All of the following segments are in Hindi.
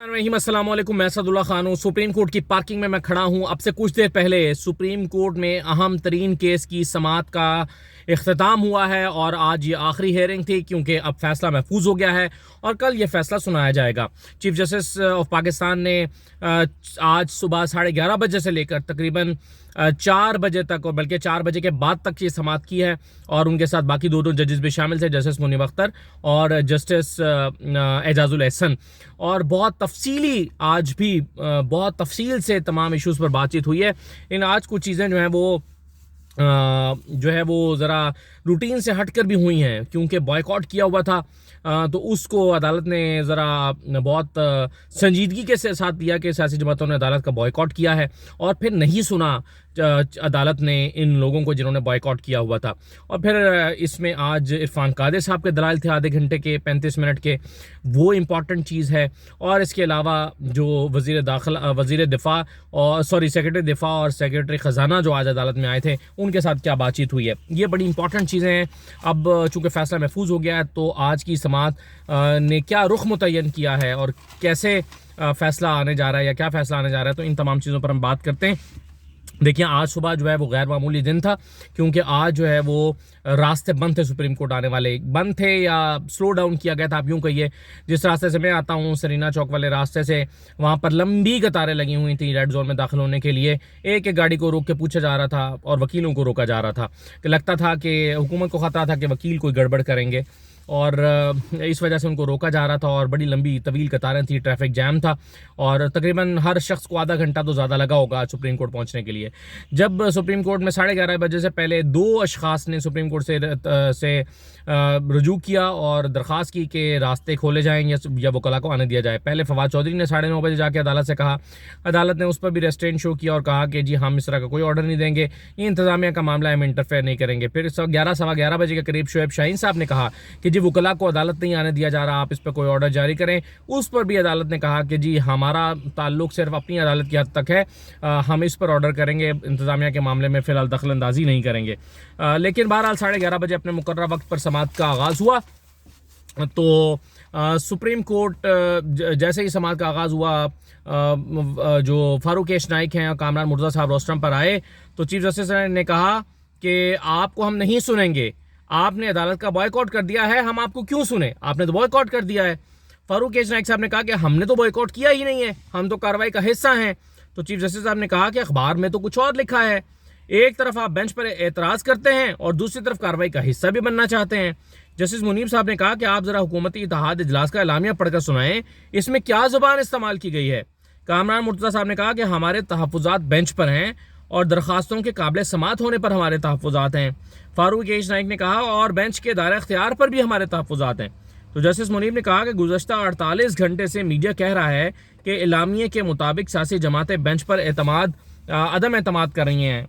अस्सलाम वालेकुम, मैं सदुल्ला खान हूँ। सुप्रीम कोर्ट की पार्किंग में मैं खड़ा हूँ। अब से कुछ देर पहले सुप्रीम कोर्ट में अहम तरीन केस की समाअत का इख्तिताम हुआ है और आज ये आखिरी हेयरिंग थी क्योंकि अब फैसला महफूज हो गया है और कल ये फैसला सुनाया जाएगा। चीफ जस्टिस ऑफ पाकिस्तान ने आज सुबह 11:30 बजे से लेकर तकरीबन 4 बजे तक और बल्कि 4 बजे के बाद तक ये समाअत की है और उनके साथ बाकी दो जजेस भी शामिल थे, जस्टिस मुनीब अख्तर और जस्टिस एजाजुल एहसन। और बहुत तफसीली आज भी बहुत तफसील से तमाम इश्यूज़ पर बातचीत हुई है। इन आज कुछ चीज़ें जो है वो ज़रा रूटीन से हटकर भी हुई हैं क्योंकि बॉयकॉट किया हुआ था, तो उसको अदालत ने ज़रा बहुत संजीदगी के साथ दिया कि सियासी जमातों ने अदालत का बॉयकॉट किया है और फिर नहीं सुना अदालत ने इन लोगों को जिन्होंने बॉयकॉट किया हुआ था। और फिर इसमें आज इरफान कादिर साहब के दलाइल थे आधे घंटे के 35 मिनट के, वो इम्पॉर्टेंट चीज़ है। और इसके अलावा जो वज़ीर दिफ़ा और सेक्रेटरी दिफ़ा और सेक्रेटरी ख़जाना जो आज अदालत में आए थे उनके साथ क्या बातचीत हुई है, ये बड़ी इंपॉर्टेंट चीज़ें हैं। अब चूँकि फ़ैसला महफूज हो गया है तो आज की समाअत ने क्या रुख मुतय्यन किया है और कैसे फ़ैसला आने जा रहा है या क्या फ़ैसला आने जा रहा है, तो इन तमाम चीज़ों पर हम बात करते हैं। देखिए, आज सुबह जो है वो गैर मामूली दिन था क्योंकि आज जो है वो रास्ते बंद थे, सुप्रीम कोर्ट आने वाले बंद थे या स्लो डाउन किया गया था, आप यूँ कहिए। जिस रास्ते से मैं आता हूँ सरीना चौक वाले रास्ते से, वहाँ पर लंबी कतारें लगी हुई थी रेड जोन में दाखिल होने के लिए। एक एक गाड़ी को रोक के पूछा जा रहा था और वकीलों को रोका जा रहा था कि लगता था कि हुकूमत को खतरा था कि वकील कोई गड़बड़ करेंगे और इस वजह से उनको रोका जा रहा था और बड़ी लंबी तवील कतारें थी, ट्रैफिक जैम था और तकरीबन हर शख्स को आधा घंटा तो ज़्यादा लगा होगा सुप्रीम कोर्ट पहुंचने के लिए। जब सुप्रीम कोर्ट में 11:30 बजे से पहले 2 अशखास ने सुप्रीम कोर्ट से रुजू किया और दरख्वास्त की कि रास्ते खोले जाएँ या वकला को आने दिया जाए। पहले फवाद चौधरी ने 9:30 बजे जाके अदालत से कहा, अदालत ने उस पर भी रेस्ट्रेंट शो किया और कहा कि जी हम इस तरह का कोई ऑर्डर नहीं देंगे, ये इंतज़ामिया का मामला है, हम इंटरफेयर नहीं करेंगे। फिर 11 बजे के करीब शुएब शाहीन साहब ने कहा कि जी वकला को अदालत नहीं आने दिया जा रहा, आप इस पर कोई ऑर्डर जारी करें। उस पर भी अदालत ने कहा कि जी हमारा ताल्लुक सिर्फ अपनी अदालत की हद तक है, हम इस पर ऑर्डर करेंगे, इंतज़ामिया के मामले में फ़िलहाल दखल अंदाजी नहीं करेंगे। लेकिन बहरहाल 11:30 बजे अपने मुकर्रर वक्त पर समाअत का आगाज़ हुआ। तो सुप्रीम कोर्ट जैसे ही समाअत का आगाज़ हुआ, जो फारूक एश नाइक हैं और कामरान मुर्तज़ा साहब रोस्ट्रम पर आए तो चीफ जस्टिस ने कहा कि आपको हम नहीं सुनेंगे, आपने अदालत का बॉयकॉट कर दिया है, हम आपको क्यों सुने, आपने तो बॉयकॉट कर दिया है। फारूक एश नाइक साहब ने कहा कि हमने तो बॉयकॉट किया ही नहीं है, हम तो कार्रवाई का हिस्सा हैं। तो चीफ जस्टिस साहब ने कहा कि अखबार में तो कुछ और लिखा है, एक तरफ आप बेंच पर एतराज़ करते हैं और दूसरी तरफ कार्रवाई का हिस्सा भी बनना चाहते हैं। जस्टिस मुनीब साहब ने कहा कि आप ज़रा हुकूमती इत्तेहाद इजलास का एलामिया पढ़कर सुनाएं, इसमें क्या ज़ुबान इस्तेमाल की गई है। कामरान मुर्तज़ा साहब ने कहा कि हमारे तहफ़्फ़ुज़ात बेंच पर हैं और दरख्वास्तों के काबिल समाअत होने पर हमारे तहफ़्फ़ुज़ात हैं। फारूक एश नाइक ने कहा और बेंच के दायरे इख्तियार पर भी हमारे तहफ़्फ़ुज़ात हैं। तो जस्टिस मुनीब ने कहा कि गुज़श्ता 48 घंटे से मीडिया कह रहा है कि एलामिये के मुताबिक सियासी जमातें बेंच पर अदम एतमाद कर रही हैं,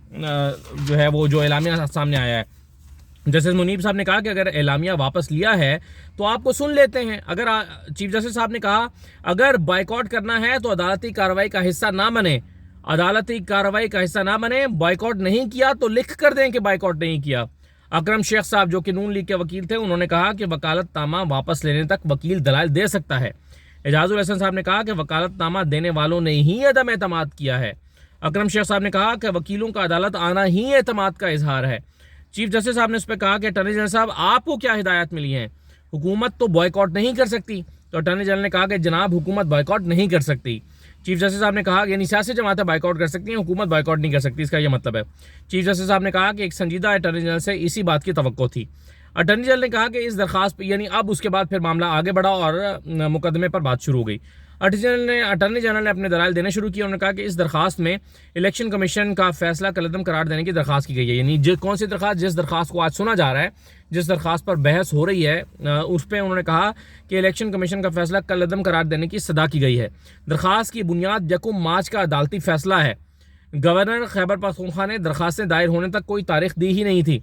जो है वो जो एलामिया सामने आया है। जस्टिस मुनीब साहब ने कहा कि अगर एलामिया वापस लिया है तो आपको सुन लेते हैं। चीफ जस्टिस साहब ने कहा अगर बाइकआउट करना है तो अदालती कार्रवाई का हिस्सा ना बने, अदालती कार्रवाई का हिस्सा ना बने। बाइकआउट नहीं किया तो लिख कर दें कि बाइकआउट नहीं किया। अकरम शेख साहब जो कि नून लीग के वकील थे, उन्होंने कहा कि वकालतनामा वापस लेने तक वकील दलाइल दे सकता है। एजाजुल एहसन साहब ने कहा कि वकालतनामा देने वालों ने ही अदम एतमाद किया है। अकरम शेख साहब ने कहा कि वकीलों का अदालत आना ही एतमाद का इजहार है। चीफ जस्टिस साहब ने उस पर कहा कि अटॉर्नी जनरल साहब आपको क्या हिदायत मिली है, हुकूमत तो बॉयकॉट नहीं कर सकती। तो अटॉर्नी जनरल ने कहा कि जनाब हुकूमत बॉयकॉट नहीं कर सकती। चीफ जस्टिस साहब ने कहा कि यानी सियासी जमातें बाइकआउट कर सकती हैं, हुकूमत बाइकआउट नहीं कर सकती, इसका यह मतलब है। चीफ जस्टिस साहब ने कहा कि एक संजीदा अटॉर्नी जनरल से इसी बात की तवक्को थी। अटॉर्नी जनरल ने कहा कि इस दरख्वास्त पर यानी अब उसके बाद फिर मामला आगे बढ़ा और मुकदमे पर बात शुरू हो गई। अटॉर्नी जनरल ने अपने दलाइल देने शुरू किए। उन्होंने कहा कि इस दरख्वास्त में इलेक्शन कमीशन का फैसला कलअदम करार देने की दरख्वास्त की गई है। यानी कौन सी दरख्वास्त, जिस दरख्वास्त को आज सुना जा रहा है, जिस दरख्वास्त पर बहस हो रही है, उस पर उन्होंने कहा कि इलेक्शन कमीशन का फैसला कलअदम करार देने की सदा की गई है। दरख्वास्त की बुनियाद 1 मार्च का अदालती फैसला है। गवर्नर खैबर पख्तूनख्वा ने दरख्वास्तें दायर होने तक कोई तारीख दी ही नहीं थी।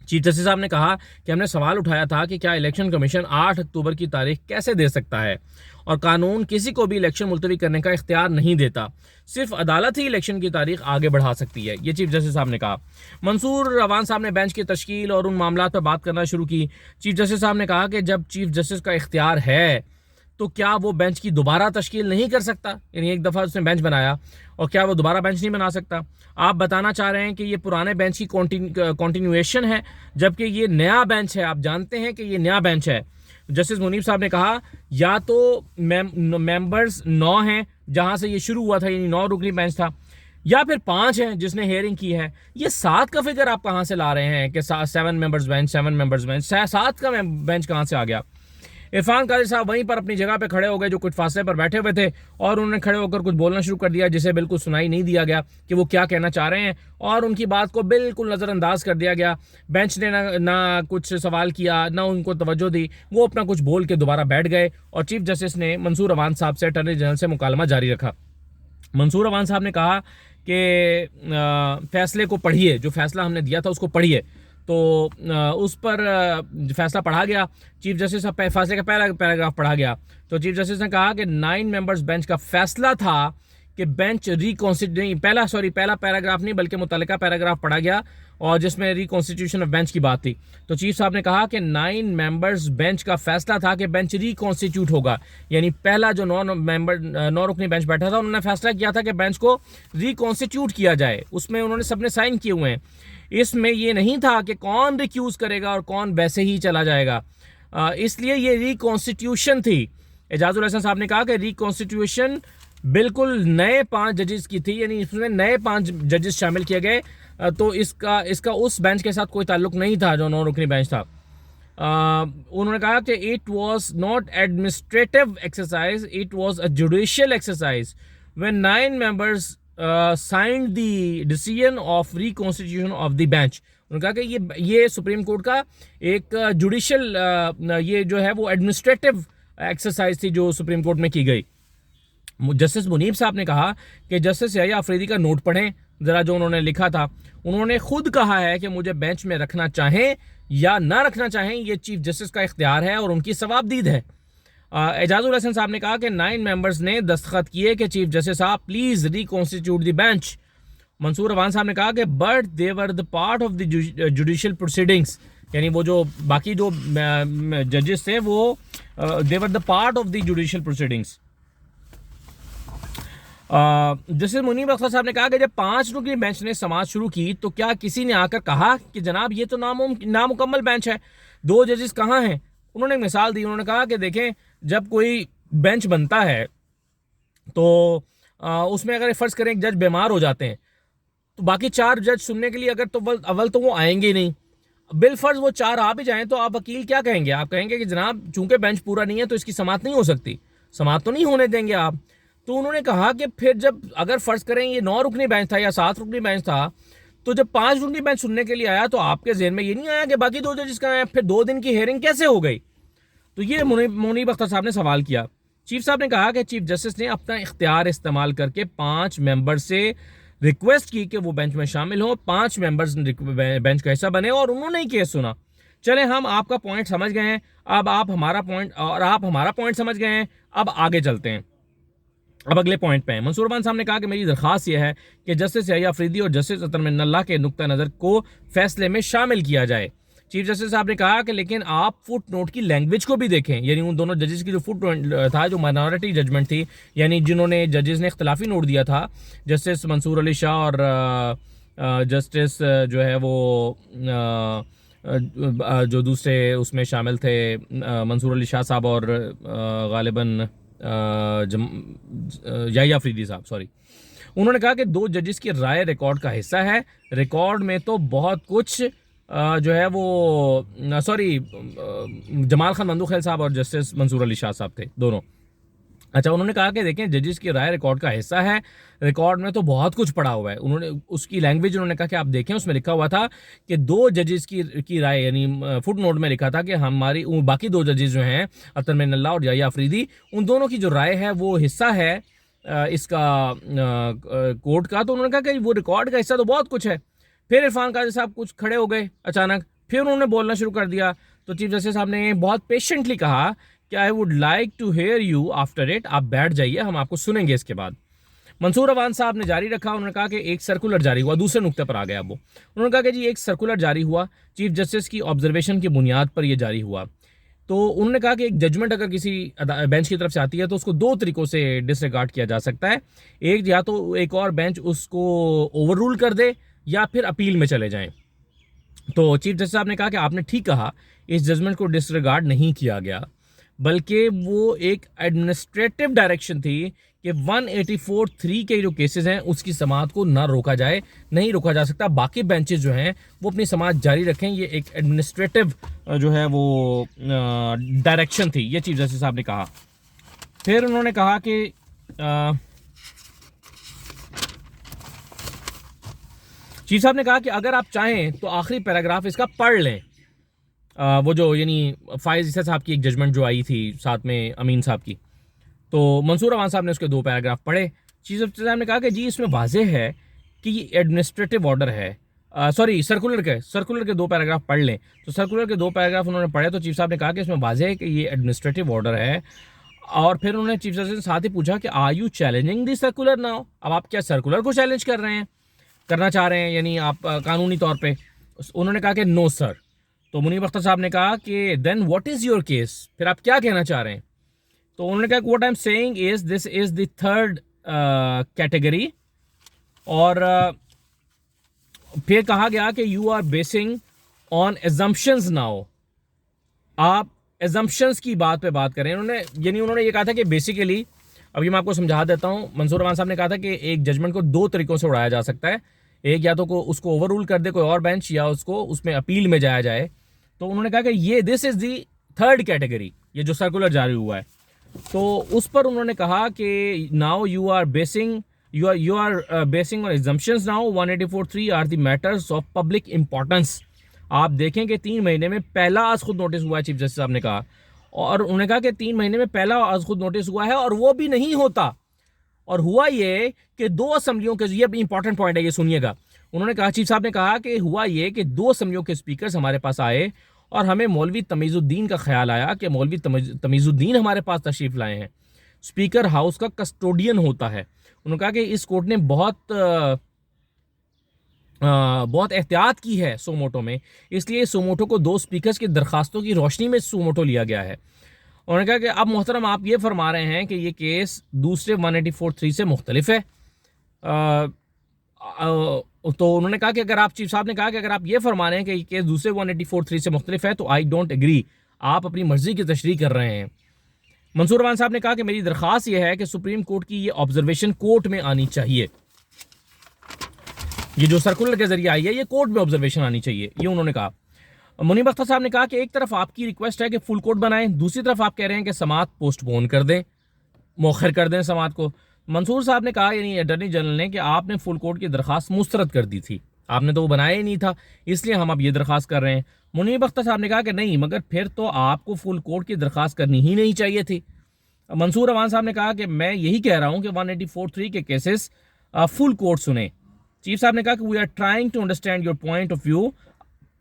चीफ जस्टिस साहब ने कहा कि हमने सवाल उठाया था कि क्या इलेक्शन कमीशन 8 अक्टूबर की तारीख कैसे दे सकता है, और कानून किसी को भी इलेक्शन मुलतवी करने का इख्तियार नहीं देता, सिर्फ अदालत ही इलेक्शन की तारीख आगे बढ़ा सकती है, ये चीफ जस्टिस साहब ने कहा। मंसूर रवान साहब ने बेंच की तश्कील और उन मामलों पर बात करना शुरू की। चीफ जस्टिस साहब ने कहा कि जब चीफ जस्टिस का इख्तियार है तो क्या वो बेंच की दोबारा तश्कील नहीं कर सकता? यानी एक दफ़ा उसने बेंच बनाया और क्या वो दोबारा बेंच नहीं बना सकता? आप बताना चाह रहे हैं कि ये पुराने बेंच की कॉन्टिन्यूएशन है, जबकि ये नया बेंच है। आप जानते हैं कि ये नया बेंच है। जस्टिस मुनीब साहब ने कहा या तो मेंबर्स 9 हैं जहां से ये शुरू हुआ था, यानी 9 रुकनी बेंच था, या फिर 5 हैं जिसने हेयरिंग की है। ये 7 का फिगर आप कहां से ला रहे हैं कि 7 मेंबर्स बेंच, 7 मेंबर्स बेंच, 7 का बेंच कहां से आ गया? इरफान कादिर साहब वहीं पर अपनी जगह पे खड़े हो गए, जो कुछ फासले पर बैठे हुए थे, और उन्होंने खड़े होकर कुछ बोलना शुरू कर दिया जिसे बिल्कुल सुनाई नहीं दिया गया कि वो क्या कहना चाह रहे हैं, और उनकी बात को बिल्कुल नज़रअंदाज कर दिया गया। बेंच ने ना कुछ सवाल किया, ना उनको तवज्जो दी, वो अपना कुछ बोल के दोबारा बैठ गए और चीफ जस्टिस ने मंसूर अवान साहब से, अटॉर्नी जनरल से मुकालमा जारी रखा। मंसूर अवान साहब ने कहा कि फैसले को पढ़िए, जो फैसला हमने दिया था उसको पढ़िए। तो उस पर फैसला पढ़ा गया। चीफ जस्टिस का फैसले का पहला पैराग्राफ पढ़ा गया। तो चीफ जस्टिस ने कहा कि 9 मेंबर्स बेंच का फैसला था कि बेंच पहला पैराग्राफ नहीं बल्कि मुतल्लिका पैराग्राफ पढ़ा गया और जिसमें रिकॉन्स्टिट्यूशन ऑफ बेंच की बात थी। तो चीफ साहब ने कहा कि 9 मेंबर्स बेंच का फैसला था कि बेंच रिकॉन्स्टिट्यूट होगा, यानी पहला जो 9 रुकनी बेंच बैठा था उन्होंने फैसला किया था कि बेंच को रिकॉन्स्टिट्यूट किया जाए। उसमें उन्होंने सबने साइन किए हुए हैं। इसमें ये नहीं था कि कौन रिक्यूज करेगा और कौन वैसे ही चला जाएगा, इसलिए ये रिकॉन्स्टिट्यूशन थी। एजाजुल हसन साहब ने कहा कि रिकॉन्स्टिट्यूशन बिल्कुल नए 5 जजेस की थी, यानी इसमें नए 5 जजेस शामिल किए गए। तो इसका उस बेंच के साथ कोई ताल्लुक नहीं था जो 9 रुकनी बेंच था। उन्होंने कहा कि it was not administrative exercise, it was a judicial exercise when 9 members signed the decision of reconstitution of the bench. उन्होंने कहा कि ये सुप्रीम कोर्ट का एक जुडिशियल ये जो है वो एडमिनिस्ट्रेटिव एक्सरसाइज थी जो सुप्रीम कोर्ट में की गई। जस्टिस मुनीब साहब ने कहा कि जस्टिस याहिया अफरीदी का नोट पढ़ें ज़रा, जो उन्होंने लिखा था। उन्होंने खुद कहा है कि मुझे बेंच में रखना चाहें या ना रखना चाहें ये चीफ जस्टिस का इख्तियार है और उनकी सवाबदीद है। एजाजुल हसन साहब ने कहा कि 9 मेंबर्स ने दस्तखत किए कि चीफ जस्टिस साहब please reconstitute the bench. Mansoor Awan साहब ने कहा कि but they were the part of the judicial proceedings, यानी वो जो बाकी जो जजेस थे वो they were the part of the judicial proceedings. Justice Munib Akhtar साहब ने कहा कि जब 5 रुकनी बेंच ने समाअत शुरू की तो क्या किसी ने आकर कहा कि जनाब ये तो नामुकम्मल बेंच है, 2 जजेस कहाँ हैं? उन्होंने एक मिसाल दी। उन्होंने कहा कि देखें, जब कोई बेंच बनता है तो उसमें अगर फ़र्ज़ करें एक जज बीमार हो जाते हैं तो बाकी 4 जज सुनने के लिए अगर तो अव्वल तो वो आएंगे ही नहीं। बिलफर्ज वो 4 आ भी जाएं तो आप वकील क्या कहेंगे? आप कहेंगे कि जनाब चूंकि बेंच पूरा नहीं है तो इसकी समाअत नहीं हो सकती, समाअत तो नहीं होने देंगे आप। तो उन्होंने कहा कि फिर जब अगर फ़र्ज़ करें ये 9 रुकनी बेंच था या 7 रुकनी बेंच था, तो जब 5 रुकनी बेंच सुनने के लिए आया तो आपके ज़हन में ये नहीं आया कि बाकी 2 जजेस कहाँ हैं? फिर 2 दिन की हेयरिंग कैसे हो गई? तो ये मुनीब अख्तर साहब ने सवाल किया। चीफ साहब ने कहा कि चीफ जस्टिस ने अपना इख्तियार इस्तेमाल करके 5 मेंबर से रिक्वेस्ट की कि वो बेंच में शामिल हो, 5 मेंबर्स बेंच का हिस्सा बने और उन्होंने ही केस सुना। चले, हम आपका पॉइंट समझ गए हैं, अब आप हमारा पॉइंट समझ गए हैं। अब आगे चलते हैं, अब अगले पॉइंट पे हैं। मंसूर अवान साहब ने कहा कि मेरी दरख्वास्त यह है कि जस्टिस याहिया अफरीदी और जस्टिस अतर मिन्नल्लाह के नुक्ता नज़र को फैसले में शामिल किया जाए। चीफ जस्टिस साहब ने कहा कि लेकिन आप फुट नोट की लैंग्वेज को भी देखें, यानी उन दोनों जजेस की जो फुट नोट था, जो माइनॉरिटी जजमेंट थी, यानी जिन्होंने जजेस ने इख्तलाफी नोट दिया था, जस्टिस मंसूर अली शाह और जस्टिस जो है वो जो दूसरे उसमें शामिल थे मंसूर अली शाह साहब और गालिबन याहिया अफरीदी साहब, सॉरी। उन्होंने कहा कि 2 जजेस की राय रिकॉर्ड का हिस्सा है। रिकॉर्ड में तो बहुत कुछ जो है वो जमाल खान मंदूखेल साहब और जस्टिस मंसूर अली शाह साहब थे दोनों। अच्छा, उन्होंने कहा कि देखें, जजेस की राय रिकॉर्ड का हिस्सा है, रिकॉर्ड में तो बहुत कुछ पड़ा हुआ है। उन्होंने उसकी लैंग्वेज उन्होंने कहा कि आप देखें, उसमें लिखा हुआ था कि 2 जजेस की राय, यानी फुट नोट में लिखा था कि हमारी बाकी 2 जजेस जो हैं अतर मिन्नल्लाह और याहिया अफरीदी, उन दोनों की जो राय है वो हिस्सा है इसका कोर्ट का। तो उन्होंने कहा कि वो रिकॉर्ड का हिस्सा तो बहुत कुछ है। फिर इरफान कादिर साहब कुछ खड़े हो गए अचानक, फिर उन्होंने बोलना शुरू कर दिया। तो चीफ जस्टिस साहब ने बहुत पेशेंटली कहा कि I would like to hear you after it, आप बैठ जाइए, हम आपको सुनेंगे इसके बाद। मंसूर अवान साहब ने जारी रखा। उन्होंने कहा कि एक सर्कुलर जारी हुआ, दूसरे नुक्ते पर आ गया वो। उन्होंने कहा कि जी एक सर्कुलर जारी हुआ, चीफ जस्टिस की ऑब्जर्वेशन की बुनियाद पर यह जारी हुआ। तो उन्होंने कहा कि एक जजमेंट अगर किसी बेंच की तरफ से आती है तो उसको दो तरीक़ों से डिसरिगार्ड किया जा सकता है। एक, या तो एक और बेंच उसको ओवर रूल कर दे या फिर अपील में चले जाएं। तो चीफ जस्टिस साहब ने कहा कि आपने ठीक कहा, इस जजमेंट को डिसरिगार्ड नहीं किया गया, बल्कि वो एक एडमिनिस्ट्रेटिव डायरेक्शन थी कि 184(3) के जो केसेस हैं उसकी समाअत को ना रोका जाए, नहीं रोका जा सकता। बाकी बेंचेस जो हैं वो अपनी समाअत जारी रखें। ये एक एडमिनिस्ट्रेटिव जो है वो डायरेक्शन थी, ये चीफ जस्टिस साहब ने कहा। फिर उन्होंने कहा कि चीफ साहब ने कहा कि अगर आप चाहें तो आखिरी पैराग्राफ इसका पढ़ लें। वो जो यानी फायज़ ईसा साहब की एक जजमेंट जो आई थी साथ में अमीन साहब की, तो मंसूर अवान साहब ने उसके 2 पैराग्राफ पढ़े। चीफ जस्टिस साहब ने कहा कि जी इसमें वाज़ेह है कि ये एडमिनिस्ट्रेटिव ऑर्डर है, सॉरी सर्कुलर के 2 पैराग्राफ पढ़ लें। तो सर्कुलर के 2 पैराग्राफ उन्होंने पढ़े तो चीफ साहब ने कहा कि इसमें वाज़ेह है कि ये एडमिनिस्ट्रेटिव ऑर्डर है। और फिर उन्होंने चीफ जस्टिस से साथ ही पूछा कि are you challenging this circular now, अब आप क्या सर्कुलर को चैलेंज कर रहे हैं, करना चाह रहे हैं, यानी आप कानूनी तौर पे? उन्होंने कहा कि नो सर। तो मुनीब अख्तर साहब ने कहा कि then what is your case, फिर आप क्या कहना चाह रहे हैं? तो उन्होंने कहा what I am saying is this is the third category. और फिर कहा गया कि you are basing on assumptions now, आप एजम्पशंस की बात पे बात करें। उन्होंने ये कहा था कि बेसिकली, अभी मैं आपको समझा देता हूँ, मंसूर अवान साहब ने कहा था कि एक जजमेंट को 2 तरीक़ों से उड़ाया जा सकता है। एक, या तो उसको ओवर रूल कर दे कोई और बेंच, या उसको उसमें अपील में जाया जाए। तो उन्होंने कहा कि ये this is the third category, ये जो सर्कुलर जारी हुआ है। तो उस पर उन्होंने कहा कि now you are basing on exemptions now 184(3) are the matters of public importance. आप देखें कि 3 महीने में पहला आज खुद नोटिस हुआ है, चीफ जस्टिस साहब ने कहा। और उन्होंने कहा कि 3 महीने में पहला आज खुद नोटिस हुआ है, और वो भी नहीं होता। और हुआ ये कि 2 असेंबलियों के, ये इंपॉर्टेंट पॉइंट है, ये सुनिएगा। उन्होंने कहा, चीफ साहब ने कहा कि हुआ ये कि 2 असेंबलियों के स्पीकर्स हमारे पास आए और हमें मौलवी तमीज़ुद्दीन का ख्याल आया कि मौलवी तमीज़ुद्दीन हमारे पास तशरीफ़ लाए हैं। स्पीकर हाउस का कस्टोडियन होता है। उन्होंने कहा कि इस कोर्ट ने बहुत एहतियात की है सोमोटो में, इसलिए सोमोटो को 2 स्पीकर्स की दरखास्तों की रोशनी में सोमोटो लिया गया है। उन्होंने कहा कि अब मोहतरम आप ये फरमा रहे हैं कि ये केस दूसरे 184(3) से मुख्तलिफ है। तो उन्होंने कहा कि अगर आप, चीफ साहब ने कहा कि अगर आप ये फरमा रहे हैं कि ये केस दूसरे 184(3) से मुख्तलिफ है तो आई डोंट एग्री, आप अपनी मर्जी की तशरीह कर रहे हैं। मंसूर अवान साहब ने कहा कि मेरी दरख्वास्त यह है कि सुप्रीम कोर्ट की ये ऑब्जर्वेशन कोर्ट में आनी चाहिए। ये जो सर्कुलर के जरिए आई है, ये कोर्ट में ऑब्जर्वेशन आनी चाहिए, ये उन्होंने कहा। मुनीब अख्तर साहब ने कहा कि एक तरफ आपकी रिक्वेस्ट है कि फुल कोर्ट बनाएं, दूसरी तरफ आप कह रहे हैं कि समाअत पोस्टपोन कर दें, मौखर कर दें समाअत को। मंसूर साहब ने कहा, यानी अटॉर्नी जनरल ने, कि आपने फुल कोर्ट की दरख्वास्त मुस्तरद कर दी थी, आपने तो वो बनाया ही नहीं था, इसलिए हम अब ये दरख्वास्त कर रहे हैं। मुनीब अख्तर साहब ने कहा कि नहीं, मगर फिर तो आपको फुल कोर्ट की दरख्वास्त करनी ही नहीं चाहिए थी। मंसूर अवान साहब ने कहा कि मैं यही कह रहा हूँ कि 184(3) के केसेस फुल कोर्ट सुने। चीफ साहब ने कहा कि we are trying to understand your point of view,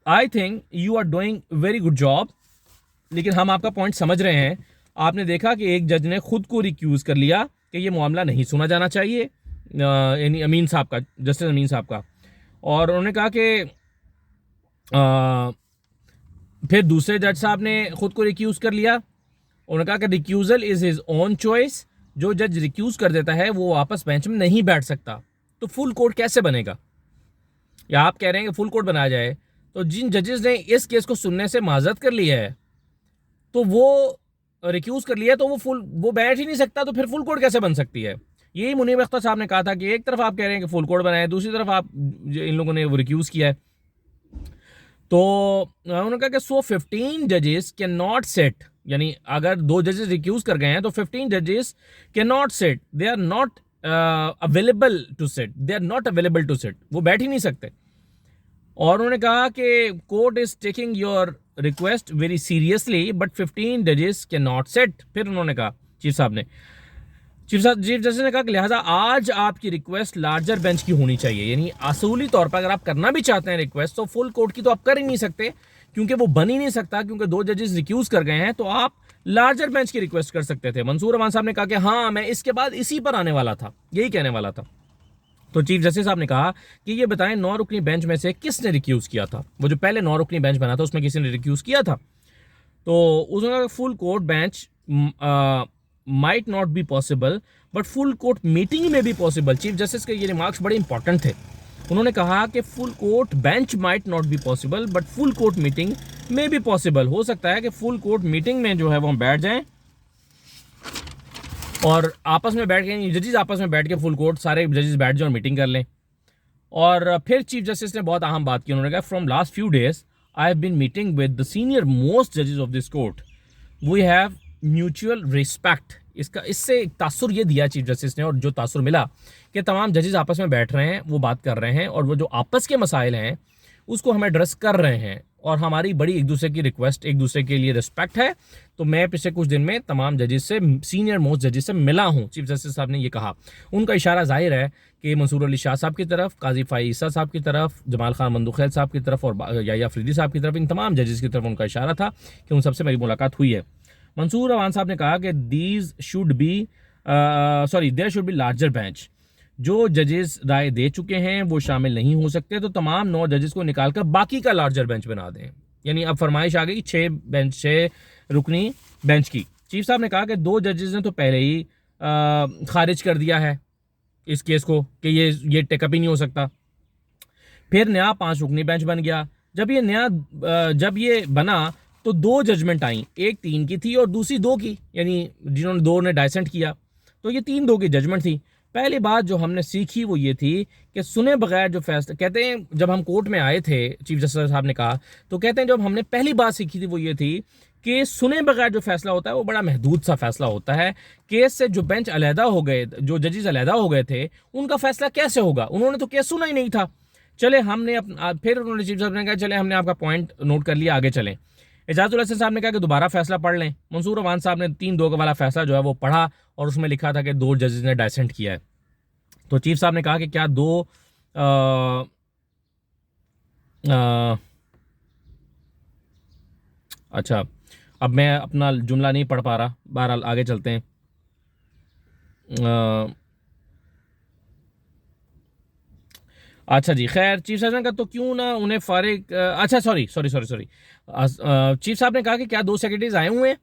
I think you are doing very good job, लेकिन हम आपका पॉइंट समझ रहे हैं। आपने देखा कि एक जज ने खुद को रिक्यूज़ कर लिया कि ये मामला नहीं सुना जाना चाहिए, यानी अमीन साहब का, जस्टिस अमीन साहब का। और उन्होंने कहा कि फिर दूसरे जज साहब ने खुद को रिक्यूज़ कर लिया। उन्होंने कहा कि रिक्यूज़ल इज़ हिज ओन चॉइस, जो जज रिक्यूज़ कर देता है वो वापस बेंच में नहीं बैठ सकता। तो फुल कोर्ट कैसे बनेगा? या आप कह रहे हैं कि फुल कोर्ट बनाया जाए, तो जिन जजेस ने इस केस को सुनने से माजरत कर ली है, तो वो रिक्यूज़ कर लिया, तो वो बैठ ही नहीं सकता, तो फिर फुल कोर्ट कैसे बन सकती है? यही मुनीब अख्तर साहब ने कहा था कि एक तरफ आप कह रहे हैं कि फुल कोर्ट बनाए, दूसरी तरफ आप, इन लोगों ने वो रिक्यूज़ किया है। तो उन्होंने कहा कि 15 जजेस कैन नॉट सेट, यानी अगर 2 जजेस रिक्यूज़ कर गए हैं तो 15 जजेस can not set, they are not available to set, वो बैठ ही नहीं सकते। और उन्होंने कहा कि court is taking your request very seriously but 15 जजेस कैन नॉट सेट। फिर उन्होंने कहा, चीफ जस्टिस ने कहा कि लिहाजा आज आपकी रिक्वेस्ट लार्जर बेंच की होनी चाहिए, यानी असूली तौर पर अगर आप करना भी चाहते हैं रिक्वेस्ट, तो फुल कोर्ट की तो आप कर ही नहीं सकते, क्योंकि वो बन ही नहीं सकता, क्योंकि 2 जजेस रिक्यूज़ कर गए हैं। तो आप लार्जर बेंच की रिक्वेस्ट कर सकते थे। मंसूर अवान साहब ने कहा कि हाँ, मैं इसके बाद इसी पर आने वाला था, यही कहने वाला था। तो चीफ जस्टिस साहब ने कहा कि ये बताएं 9 रुकनी बेंच में से किसने रिक्यूज़ किया था? वो जो पहले 9 रुकनी बेंच बना था उसमें किसी ने रिक्यूज़ किया था? तो उसने full court bench might not be possible but full court meeting में भी पॉसिबल। चीफ जस्टिस के ये रिमार्क्स बड़े इंपॉर्टेंट थे। उन्होंने कहा कि full court bench might not be possible but full court meeting में भी पॉसिबल। हो सकता है कि फुल कोर्ट मीटिंग में जो है वो हम बैठ जाएं और आपस में बैठ के जजेस आपस में बैठ के फुल कोर्ट सारे जजेस बैठ जाए और मीटिंग कर लें। और फिर चीफ जस्टिस ने बहुत अहम बात की। उन्होंने कहा from last few days I have been meeting with the senior most जजेस of this court, we have mutual respect. इससे एक तासुर ये दिया चीफ जस्टिस ने, और जो तासुर मिला कि तमाम जजेस आपस में बैठ रहे हैं, वो बात कर रहे हैं और वो जो आपस के मसाइल हैं उसको हम एड्रेस कर रहे हैं और हमारी बड़ी एक दूसरे की रिक्वेस्ट, एक दूसरे के लिए रिस्पेक्ट है। तो मैं पिछले कुछ दिन में तमाम जजेस से, सीनियर मोस्ट जजेस से मिला हूँ, चीफ जस्टिस साहब ने ये कहा। उनका इशारा जाहिर है कि मंसूर अली शाह साहब की तरफ, काजी फ़ाई ईसा साहब की तरफ, जमाल खान मंदुखैल साहब की तरफ और याया अफरीदी साहब की तरफ, इन तमाम जजेस की तरफ उनका इशारा था कि उन सबसे मेरी मुलाकात हुई है। मंसूर अवान साहब ने कहा कि there should be larger bench. जो जजेस राय दे चुके हैं वो शामिल नहीं हो सकते, तो तमाम 9 जजेस को निकालकर बाकी का लार्जर बेंच बना दें। यानी अब फरमाइश आ गई 6 रुकनी बेंच की। चीफ साहब ने कहा कि 2 जजेस ने तो पहले ही खारिज कर दिया है इस केस को कि ये टेकअप ही नहीं हो सकता। फिर नया 5 रुकनी बेंच बन गया। जब ये बना तो 2 जजमेंट आई, एक 3 की थी और दूसरी 2 की, यानी जिन्होंने 2 ने डाइसेंट किया, तो ये 3-2 की जजमेंट थी। पहली बात जो हमने सीखी वो ये थी कि सुने बगैर जो फैसला, कहते हैं जब हम कोर्ट में आए थे, चीफ जस्टिस साहब ने कहा, तो कहते हैं जब हमने पहली बात सीखी थी वो ये थी कि सुने बगैर जो फैसला होता है वो बड़ा महदूद सा फैसला होता है। केस से जो बेंच अलहदा हो गए, जो जजेस अलहदा हो गए थे, उनका फैसला कैसे होगा? उन्होंने तो केस सुना ही नहीं था। चले हमने फिर उन्होंने चीफ साहब ने कहा चले हमने आपका पॉइंट नोट कर लिया, आगे चलें। एजाजुल हसन साहब ने कहा कि दोबारा फैसला पढ़ लें। मंसूर अवान साहब ने 3-2 वाला फैसला जो है वो पढ़ा और उसमें लिखा था कि 2 जजेस ने डाइसेंट किया है। तो चीफ साहब ने कहा कि क्या 2 अच्छा, अब मैं अपना जुमला नहीं पढ़ पा रहा, बहरहाल आगे चलते हैं। अच्छा जी, खैर चीफ साहब ने कहा तो क्यों ना उन्हें फारिग, अच्छा सॉरी, चीफ साहब ने कहा कि क्या 2 सेक्रेटरीज आए हुए हैं,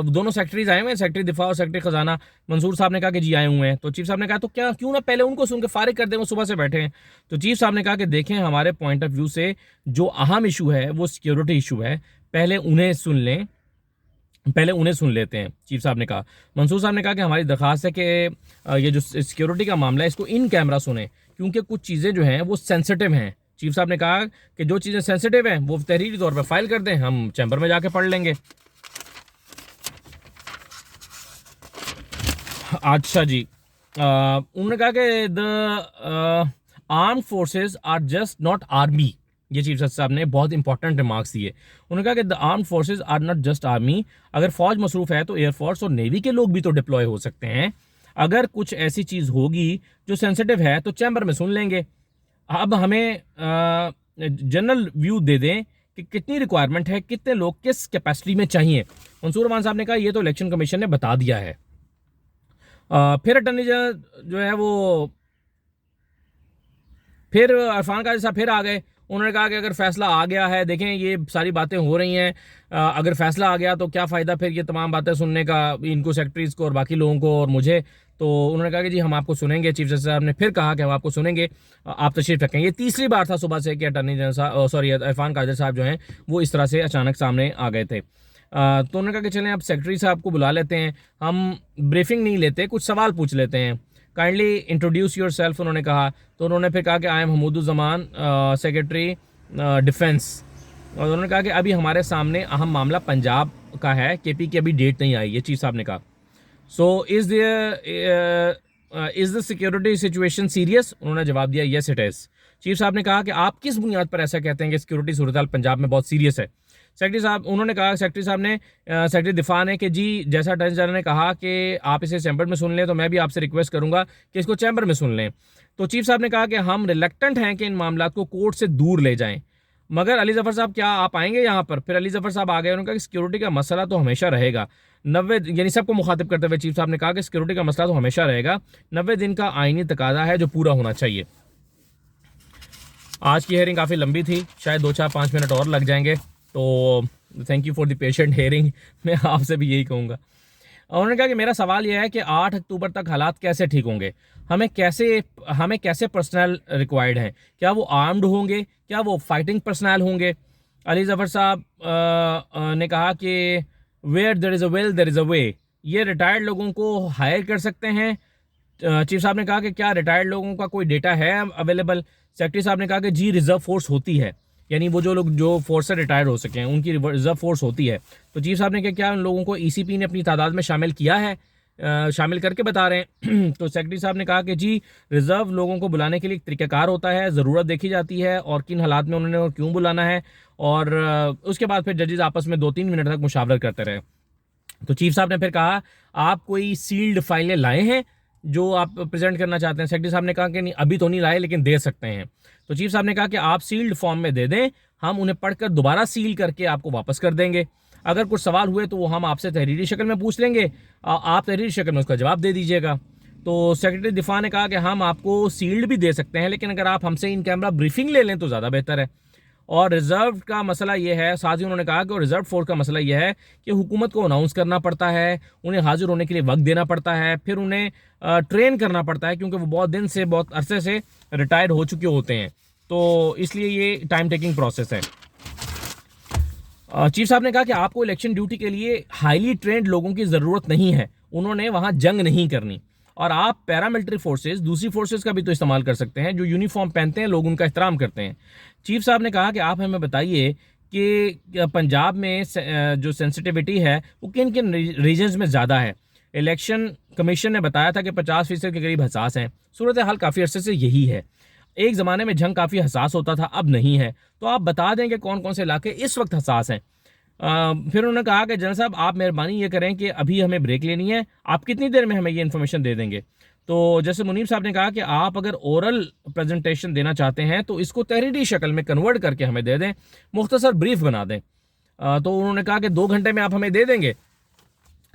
दोनों सेक्रेटरीज आए हुए हैं, सेक्रेटरी दिफा और सेक्रेटरी खजाना। मंसूर साहब ने कहा कि जी आए हुए हैं। तो चीफ साहब ने कहा तो क्या क्यों ना पहले उनको सुन के फारिग कर दें, वो सुबह से बैठे हैं। तो चीफ साहब ने कहा कि देखें हमारे पॉइंट ऑफ व्यू से जो अहम इशू है वो सिक्योरिटी इशू है, पहले उन्हें सुन लेते हैं। चीफ साहब ने कहा। मंसूर साहब ने कहा कि हमारी दरख्वास्त है कि ये जो सिक्योरिटी का मामला है इसको इन कैमरा सुने, क्योंकि कुछ चीज़ें जो हैं वो सेंसिटिव हैं। चीफ साहब ने कहा कि जो चीज़ें सेंसिटिव हैं वो तहरीरी तौर पर फाइल कर दें, हम चैम्बर में जाके पढ़ लेंगे। अच्छा जी, उन्होंने कहा कि the arm forces are just not army. ये चीफ जस्टिस साहब ने बहुत इंपॉर्टेंट रिमार्क्स दिए। उन्होंने कहा कि the arm forces are not just army. अगर फौज मसरूफ है तो एयरफोर्स और नेवी के लोग भी तो डिप्लॉय हो सकते हैं। अगर कुछ ऐसी चीज़ होगी जो सेंसिटिव है तो चैम्बर में सुन लेंगे। अब हमें जनरल व्यू दे दें कि कितनी रिक्वायरमेंट है, कितने लोग किस कैपेसिटी में चाहिए। मंसूर अमान साहब ने कहा ये तो इलेक्शन कमीशन ने बता दिया है। फिर अटर्नी जनरल जो है वो फिर इरफान काजी साहब फिर आ गए। उन्होंने कहा कि अगर फैसला आ गया है, देखें ये सारी बातें हो रही हैं, अगर फैसला आ गया तो क्या फ़ायदा फिर ये तमाम बातें सुनने का, इनको सेक्रेटरीज़ को और बाकी लोगों को और मुझे। तो उन्होंने कहा कि जी हम आपको सुनेंगे। चीफ जस्टिस साहब ने फिर कहा कि हम आपको सुनेंगे, आप तशरीफ़ रखें। ये तीसरी बार था सुबह से कि अटर्नी जनरल साहब, सॉरी, इरफान काजी साहब जो हैं वो इस तरह से अचानक सामने आ गए थे। तो उन्होंने कहा कि चलें अब सेक्रेटरी साहब को बुला लेते हैं, हम ब्रीफिंग नहीं लेते, कुछ सवाल पूछ लेते हैं। काइंडली इंट्रोड्यूस योर सेल्फ, उन्होंने कहा। तो उन्होंने फिर कहा कि आई एम हमूदुज़्ज़मान, सेक्रेटरी डिफेंस। और उन्होंने कहा कि अभी हमारे सामने अहम मामला पंजाब का है, केपी की अभी डेट नहीं आई है। चीफ साहब ने कहा so is the security situation serious? उन्होंने जवाब दिया येस इट इज़। चीफ साहब ने कहा कि आप किस बुनियाद पर ऐसा कहते हैं कि सिक्योरिटी सूरत पंजाब में बहुत सीरियस है? सेक्रेटरी साहब, उन्होंने कहा, सेक्रेटरी साहब ने, सेक्रेटरी दिफा ने, कि जी जैसा अटॉर्नी जनरल ने कहा कि आप इसे चैम्बर में सुन लें, तो मैं भी आपसे रिक्वेस्ट करूंगा कि इसको चैम्बर में सुन लें। तो चीफ साहब ने कहा कि हम रिलेक्टेंट हैं कि इन मामला को कोर्ट से दूर ले जाएं, मगर अली जफ़र साहब क्या आप आएंगे यहाँ पर? फिर अली जफ़र साहब आ गए। उन्होंने कहा कि सिक्योरिटी का मसला तो हमेशा रहेगा। 90, यानी सबको मुखातिब करते हुए चीफ साहब ने कहा कि सिक्योरिटी का मसला तो हमेशा रहेगा, 90 दिन का आईनी तकाजा है जो पूरा होना चाहिए। आज की हेयरिंग काफ़ी लंबी थी, शायद 2-4-5 मिनट और लग जाएंगे, तो thank you for the patient hearing, मैं आपसे भी यही कहूँगा। उन्होंने कहा कि मेरा सवाल यह है कि 8 अक्टूबर तक हालात कैसे ठीक होंगे, हमें कैसे पर्सनल रिक्वायर्ड हैं, क्या वो आर्म्ड होंगे, क्या वो फाइटिंग पर्सनल होंगे। अली जफ़र साहब ने कहा कि where there is a will there is a way, ये रिटायर्ड लोगों को हायर कर सकते हैं। चीफ साहब ने कहा कि क्या रिटायर्ड लोगों का कोई डेटा है अवेलेबल। सेक्रेटरी साहब ने कहा कि जी रिजर्व फोर्स होती है, यानी वो जो लोग जो फोर्स से रिटायर हो सके हैं उनकी रिजर्व फोर्स होती है। तो चीफ साहब ने कहा क्या उन लोगों को ईसीपी ने अपनी तादाद में शामिल किया है, शामिल करके बता रहे हैं। तो सेक्रेटरी साहब ने कहा कि जी रिजर्व लोगों को बुलाने के लिए एक तरीक़ाकार होता है, ज़रूरत देखी जाती है और किन हालात में उन्होंने क्यों बुलाना है, और उसके बाद फिर जजेस आपस में 2-3 मिनट तक मुशावरत करते रहे। तो चीफ साहब ने फिर कहा आप कोई सील्ड फाइलें लाए हैं जो आप प्रेजेंट करना चाहते हैं। सेक्रेटरी साहब ने कहा कि नहीं अभी तो नहीं लाए लेकिन दे सकते हैं। तो चीफ साहब ने कहा कि आप सील्ड फॉर्म में दे दें, हम उन्हें पढ़कर दोबारा सील करके आपको वापस कर देंगे। अगर कुछ सवाल हुए तो वो हम आपसे तहरीरी शक्ल में पूछ लेंगे, आप तहरीरी शक्ल में उसका जवाब दे दीजिएगा। तो सेक्रेटरी दिफा ने कहा कि हम आपको सील्ड भी दे सकते हैं, लेकिन अगर आप हमसे इन कैमरा ब्रीफिंग ले लें तो ज़्यादा बेहतर है। और रिज़र्व का मसला ये है, साथ ही उन्होंने कहा कि रिज़र्व फोर्स का मसला ये है कि हुकूमत को अनाउंस करना पड़ता है, उन्हें हाजिर होने के लिए वक्त देना पड़ता है, फिर उन्हें ट्रेन करना पड़ता है क्योंकि वो बहुत अरसे से रिटायर्ड हो चुके होते हैं, तो इसलिए ये टाइम टेकिंग प्रोसेस है। चीफ साहब ने कहा कि आपको इलेक्शन ड्यूटी के लिए हाईली ट्रेंड लोगों की ज़रूरत नहीं है, उन्होंने वहाँ जंग नहीं करनी, और आप पैरामिलिट्री फोर्सेस दूसरी फोर्सेस का भी तो इस्तेमाल कर सकते हैं, जो यूनिफॉर्म पहनते हैं लोग उनका एहतराम करते हैं। चीफ साहब ने कहा कि आप हमें बताइए कि पंजाब में जो सेंसिटिविटी है वो किन किन रीजन्स में ज़्यादा है। इलेक्शन कमीशन ने बताया था कि 50% के करीब हसास हैं। सूरत हाल काफ़ी अरसे से यही है। एक ज़माने में जंग काफ़ी हसास होता था, अब नहीं है। तो आप बता दें कि कौन कौन से इलाके इस वक्त हसास हैं। फिर उन्होंने कहा कि जनरल साहब आप मेहरबानी ये करें कि अभी हमें ब्रेक लेनी है, आप कितनी देर में हमें ये इन्फॉर्मेशन दे देंगे। तो जैसे मुनीब साहब ने कहा कि आप अगर ओरल प्रेजेंटेशन देना चाहते हैं तो इसको तहरीरी शक्ल में कन्वर्ट करके हमें दे दें, मुख्तसर ब्रीफ बना दें। तो उन्होंने कहा कि 2 घंटे में आप हमें दे देंगे।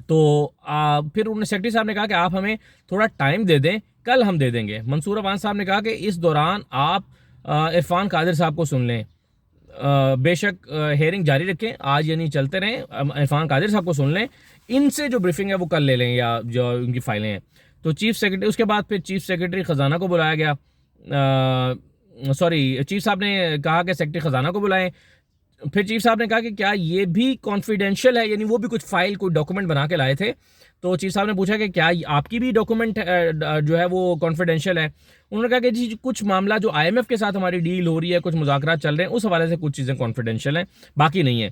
तो फिर उन्होंने सेक्रेटरी साहब ने कहा कि आप हमें थोड़ा टाइम दे दें, कल हम दे देंगे। मंसूर अवान साहब ने कहा कि इस दौरान आप इरफान कादिर साहब को सुन लें, बेशक हेयरिंग जारी रखें, आज यानी चलते रहें, इरफान कादिर साहब को सुन लें, इनसे जो ब्रीफिंग है वो कल ले लें या जो उनकी फाइलें हैं। तो चीफ सेक्रेटरी, उसके बाद फिर चीफ सेक्रेटरी ख़जाना को बुलाया गया, चीफ साहब ने कहा कि सेक्रेटरी ख़जाना को बुलाएं। फिर चीफ साहब ने कहा कि क्या ये भी कॉन्फिडेंशियल है, यानी वो भी कुछ फाइल कोई डॉक्यूमेंट बना के लाए थे। तो चीफ साहब ने पूछा कि क्या आपकी भी डॉक्यूमेंट जो है वो कॉन्फिडेंशियल है। उन्होंने कहा कि जी कुछ मामला जो IMF के साथ हमारी डील हो रही है, कुछ मुज़ाकरात चल रहे हैं, उस हवाले से कुछ चीज़ें कॉन्फिडेंशियल हैं, बाकी नहीं है।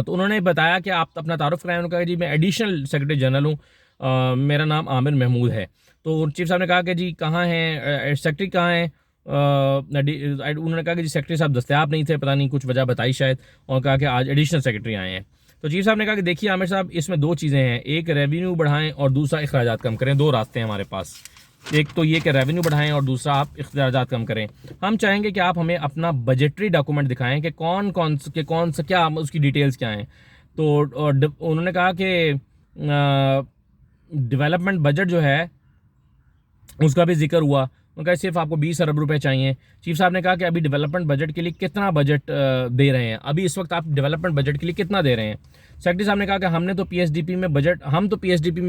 तो उन्होंने बताया कि आप अपना तारुफ कराएं। उन्होंने कहा जी मैं एडिशनल सेक्रेटरी जनरल हूँ, मेरा नाम आमिर महमूद है। तो चीफ साहब ने कहा कि जी कहाँ हैं सेक्रेटरी, कहाँ हैं। उन्होंने कहा कि जी सेक्रेटरी साहब दस्तयाब नहीं थे, पता नहीं कुछ वजह बताई शायद, और कहा कि आज एडिशनल सेक्रेटरी आए हैं। तो चीफ साहब ने कहा कि देखिए आमिर साहब, इसमें 2 चीज़ें हैं, एक रेवेन्यू बढ़ाएं और दूसरा अखराजात कम करें। 2 रास्ते हैं हमारे पास, एक तो ये कि रेवेन्यू बढ़ाएं और दूसरा आप अखराजात कम करें। हम चाहेंगे कि आप हमें अपना बजटरी डॉक्यूमेंट दिखाएं कि कौन सा क्या उसकी डिटेल्स क्या हैं। तो उन्होंने कहा कि डेवलपमेंट बजट जो है उसका भी जिक्र हुआ। उन्होंने कहा सिर्फ आपको 20 अरब रुपए चाहिए। चीफ साहब ने कहा कि अभी डेवलपमेंट बजट के लिए कितना बजट दे रहे हैं, अभी इस वक्त आप डेवलपमेंट बजट के लिए कितना दे रहे हैं। सेक्रेटरी साहब ने कहा कि हम तो पीएसडीपी में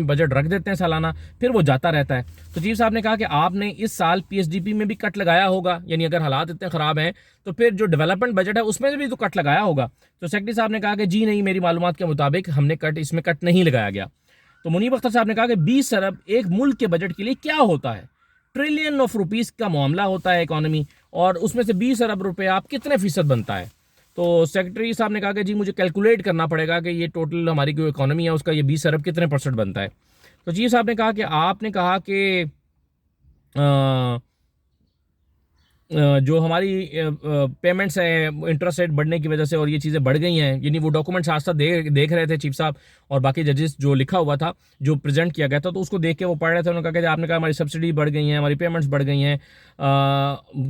बजट रख देते हैं सालाना, फिर वो जाता रहता है। तो चीफ साहब ने कहा कि आपने इस साल पीएसडीपी में भी कट लगाया होगा, यानी अगर हालात इतने ख़राब हैं तो फिर जो डेवलपमेंट बजट है उसमें भी तो कट लगाया होगा। तो सेक्रेटरी साहब ने कहा कि जी नहीं, मेरी मालूमात के मुताबिक हमने इसमें कट नहीं लगाया गया। तो मुनीब अख्तर साहब ने कहा कि 20 अरब एक मुल्क के बजट के लिए क्या होता है, ट्रिलियन ऑफ रुपीस का मामला होता है इकोनॉमी, और उसमें से 20 अरब रुपए आप कितने फीसद बनता है। तो सेक्रेटरी साहब ने कहा कि जी मुझे कैलकुलेट करना पड़ेगा कि ये टोटल हमारी जो इकोनॉमी है उसका ये 20 अरब कितने % बनता है। तो चीफ साहब ने कहा कि आपने कहा कि जो हमारी पेमेंट्स हैं इंटरेस्ट रेट बढ़ने की वजह से और ये चीज़ें बढ़ गई हैं, यानी वो डॉक्यूमेंट्स साथ साथ देख रहे थे चीफ साहब और बाकी जजेस, जो लिखा हुआ था जो प्रेजेंट किया गया था तो उसको देख के वो पढ़ रहे थे। उन्होंने कहा कि आपने कहा हमारी सब्सिडी बढ़ गई है, हमारी पेमेंट्स बढ़ गई हैं,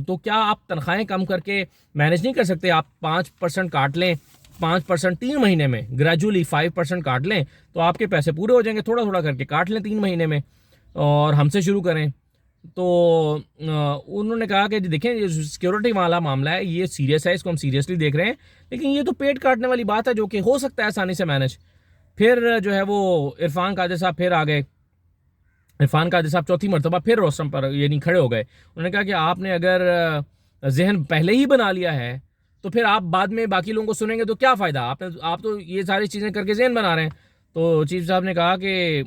तो क्या आप तनख्वाहें कम करके मैनेज नहीं कर सकते, आप 5% काट लें, 5% 3 महीने में, ग्रेजुअली 5% काट लें तो आपके पैसे पूरे हो जाएंगे, थोड़ा थोड़ा करके काट लें 3 महीने में और हमसे शुरू करें। तो उन्होंने कहा कि देखें ये सिक्योरिटी वाला मामला है, ये सीरियस है, इसको हम सीरियसली देख रहे हैं, लेकिन ये तो पेट काटने वाली बात है जो कि हो सकता है आसानी से मैनेज। फिर जो है वो इरफान कादिर साहब फिर आ गए। इरफान कादिर साहब चौथी मरतबा फिर रोस्टम पर यानी खड़े हो गए। उन्होंने कहा कि आपने अगर जहन पहले ही बना लिया है तो फिर आप बाद में बाकी लोगों को सुनेंगे तो क्या फ़ायदा, आप तो ये सारी चीज़ें करके जहन बना रहे हैं। तो चीफ साहब ने कहा कि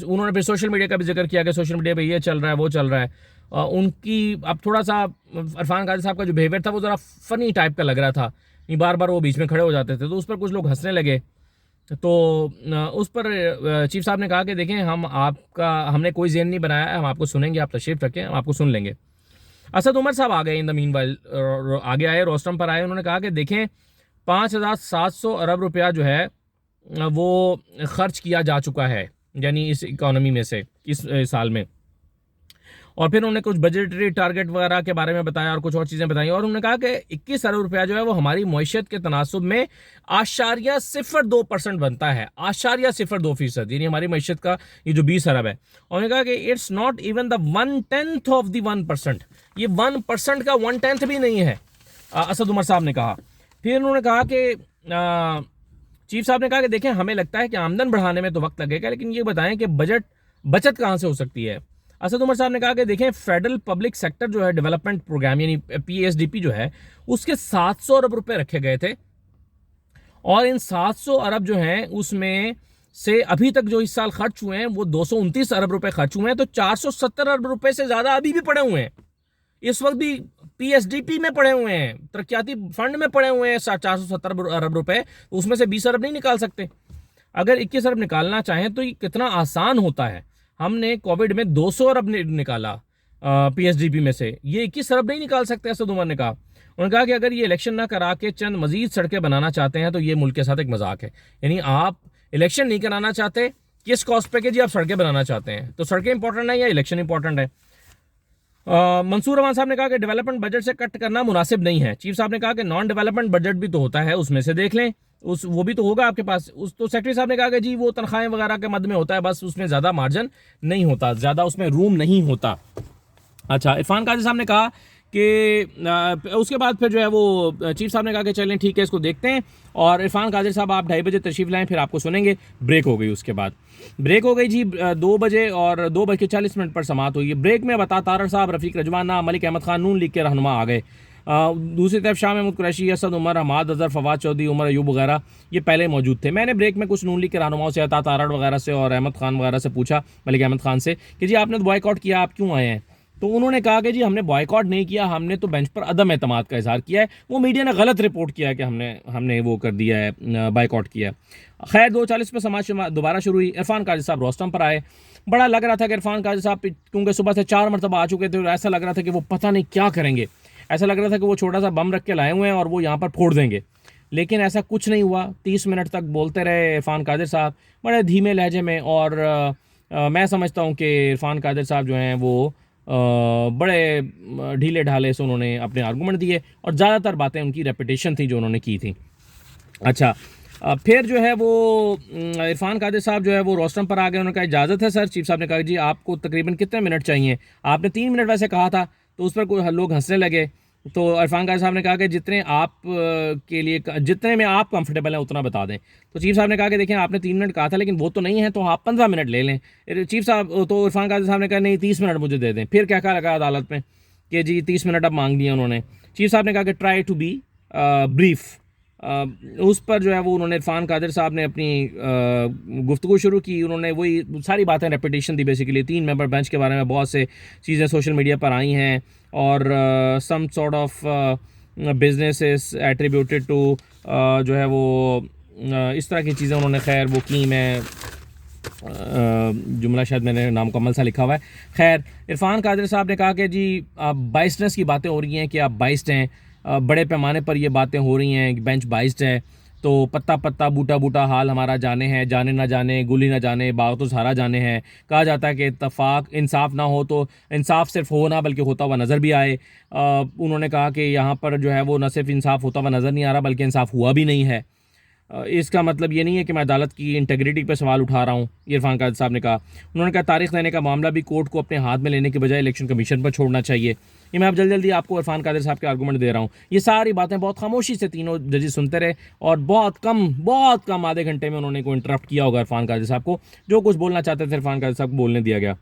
उन्होंने फिर सोशल मीडिया का भी जिक्र किया कि सोशल मीडिया पे ये चल रहा है वो चल रहा है। उनकी अब थोड़ा सा इरफान कादिर साहब का जो बिहेवियर था वो ज़रा फ़नी टाइप का लग रहा था, बार बार वो बीच में खड़े हो जाते थे, तो उस पर कुछ लोग हंसने लगे। तो उस पर चीफ साहब ने कहा कि देखें हमने कोई ज़हन नहीं बनाया है, हम आपको सुनेंगे, आप तशरीफ़ रखें, हम आपको सुन लेंगे। असद उमर साहब आ गए इन द मीन वाइल, आगे आए, रोस्टम पर आए। उन्होंने कहा कि देखें 5,700 अरब रुपया जो है वो खर्च किया जा चुका है यानी इस इकॉनमी में से इस साल में। और फिर उन्होंने कुछ बजटरी टारगेट वगैरह के बारे में बताया और कुछ और चीज़ें बताई, और उन्होंने कहा कि 21 अरब रुपया जो है वो हमारी मईशत के तनासुब में 0.02% बनता है, 0.02%, यानी हमारी मईशत का ये जो 20 अरब है। और उन्होंने कहा कि it's not even the 1/10 of the 1%, ये 1% का 1/10 भी नहीं है, असद उमर साहब ने कहा। फिर उन्होंने कहा कि चीफ साहब ने कहा कि देखें हमें लगता है कि आमदन बढ़ाने में तो वक्त लगेगा, लेकिन ये बताएं कि बचत कहाँ से हो सकती है। असद उमर साहब ने कहा कि देखें फेडरल पब्लिक सेक्टर जो है डेवलपमेंट प्रोग्राम यानी PSDP जो है उसके 700 अरब रुपए रखे गए थे, और इन 700 अरब जो हैं उसमें से अभी तक जो इस साल खर्च हुए हैं वो 229 अरब रुपए खर्च हुए हैं, तो 470 अरब रुपए से ज़्यादा अभी भी पड़े हुए हैं, इस वक्त भी PSDP में पड़े हुए हैं, तरक्याती फंड में पड़े हुए हैं 470 अरब रुपए, उसमें से 20 अरब नहीं निकाल सकते। अगर 21 अरब निकालना चाहें तो ये कितना आसान होता है। हमने कोविड में 200 अरब निकाला PSDP में से, ये 21 अरब नहीं निकाल सकते, असद उमर ने कहा। उन्होंने कहा कि अगर ये इलेक्शन ना करा के चंद मजीद सड़कें बनाना चाहते हैं तो ये मुल्क के साथ एक मजाक है, यानी आप इलेक्शन नहीं कराना चाहते, किस कॉस्ट पे कि जी आप सड़कें बनाना चाहते हैं, तो सड़कें इंपॉर्टेंट है या इलेक्शन इंपॉर्टेंट है। मंसूर रमान साहब ने कहा कि डेवलपमेंट बजट से कट करना मुनासिब नहीं है। चीफ साहब ने कहा कि नॉन डेवलपमेंट बजट भी तो होता है, उसमें से देख लें, वो भी तो होगा आपके पास। तो सेक्रेटरी साहब ने कहा कि जी वो तनख्वाहें वगैरह के मद में होता है, बस उसमें ज़्यादा मार्जिन नहीं होता, ज़्यादा उसमें रूम नहीं होता। अच्छा, इरफान कादिर साहब ने कहा कि उसके बाद फिर जो है वो चीफ साहब ने कहा कि चलें ठीक है इसको देखते हैं, और इरफान कादिर साहब आप 2:30 बजे तशरीफ़ लाएँ, फिर आपको सुनेंगे। ब्रेक हो गई, उसके बाद ब्रेक हो गई जी 2 बजे और 2:40 पर समात हुई। ब्रेक में बता तारड़ साहब, रफ़ीक रजवाना, मलिक अहमद खान नून लीग के रहनुमा आ गए। दूसरी तरफ शाह महमूद कुरैशी, असद उमर, हमाद अजहर, फवाद चौधरी, उमर अयूब वगैरह ये पहले मौजूद थे। मैंने ब्रेक में कुछ नून लीग के रहनुमाओं से, अता तारड़ वगैरह से और अहमद खान वगैरह से पूछा, मलिक अहमद खान से, कि जी आपने तो बॉयकॉट किया, आप क्यों आए हैं? तो उन्होंने कहा कि जी हमने बॉयकॉट नहीं किया, हमने तो बेंच पर अदम एतमाद का इजहार किया है, वो मीडिया ने गलत रिपोर्ट किया है कि हमने वो कर दिया है, बॉयकॉट किया है। खैर 2:40 पर समाज दोबारा शुरू हुई। इरफान कादिर साहब रोस्टम पर आए। बड़ा लग रहा था कि इरफान कादिर साहब क्योंकि सुबह से 4 मरतबा आ चुके थे और ऐसा लग रहा था कि वो पता नहीं क्या करेंगे, ऐसा लग रहा था कि वो छोटा सा बम रख के लाए हुए हैं और वो यहाँ पर फोड़ देंगे, लेकिन ऐसा कुछ नहीं हुआ। 30 मिनट तक बोलते रहे इरफान कादिर साहब बड़े धीमे लहजे में, और मैं समझता हूँ कि इरफान कादिर साहब जो हैं वो बड़े ढीले ढाले से उन्होंने अपने आर्गूमेंट दिए, और ज़्यादातर बातें उनकी रेपिटेशन थी जो उन्होंने की थी। अच्छा, फिर जो है वो इरफान कादिर साहब जो है वो रोस्टम पर आ गए। उन्होंने कहा इजाज़त है सर। चीफ साहब ने कहा जी आपको तकरीबन कितने मिनट चाहिए? आपने 3 मिनट वैसे कहा था, तो उस पर कोई लोग हंसने लगे। तो इरफान कादिर साहब ने कहा कि जितने में आप कंफर्टेबल हैं उतना बता दें। तो चीफ साहब ने कहा कि देखें आपने 3 मिनट कहा था, लेकिन वो तो नहीं है, तो आप 15 मिनट ले लें। चीफ साहब तो इरफान कादिर साहब ने कहा नहीं 30 मिनट मुझे दे दें। फिर क्या कहा लगा अदालत में कि जी 30 मिनट अब मांग दिए उन्होंने। चीफ साहब ने कहा कि ट्राई टू बी ब्रीफ। उस पर जो है वो उन्होंने इरफान कादिर साहब ने अपनी गुफ्तगू शुरू की। उन्होंने वही सारी बातें रेपिटेशन थी बेसिकली। 3 मेंबर बेंच के बारे में बहुत से चीज़ें सोशल मीडिया पर आई हैं, और some sort of businesses attributed to जो है वो इस तरह की चीज़ें उन्होंने खैर वो की। मैं जुमला शायद मैंने नामुकम्मल सा लिखा हुआ है। खैर इरफान कादिर साहब ने कहा कि जी आप बाइसनेस की बातें हो रही हैं कि आप बाइस्ड हैं, बड़े पैमाने पर ये बातें हो रही हैं कि बेंच बाइस्ड है, तो पत्ता पत्ता बूटा बूटा हाल हमारा जाने हैं, जाने ना जाने गुली ना जाने बाग तो सारा जाने हैं। कहा जाता है कि इत्तफाक इंसाफ ना हो तो इंसाफ सिर्फ हो ना बल्कि होता हुआ नज़र भी आए। उन्होंने कहा कि यहाँ पर जो है वो न सिर्फ इंसाफ होता हुआ नज़र नहीं आ रहा बल्कि इंसाफ हुआ भी नहीं है। इसका मतलब ये नहीं है कि मैं अदालत की इंटेग्रिटी पर सवाल उठा रहा हूँ, इरफान कादिर साहब ने कहा। उन्होंने कहा तारीख देने का मामला भी कोर्ट को अपने हाथ में लेने के बजाय इलेक्शन कमीशन पर छोड़ना चाहिए। ये मैं अब जल्दी आपको इरफान कादिर साहब के आर्गूमेंट दे रहा हूँ। ये सारी बातें बहुत खामोशी से तीनों जजेस सुनते रहे और बहुत कम आधे घंटे में उन्होंने को इंटरप्ट किया होगा इरफान कादिर साहब को। जो कुछ बोलना चाहते थे इरफान कादिर साहब को बोलने दिया गया।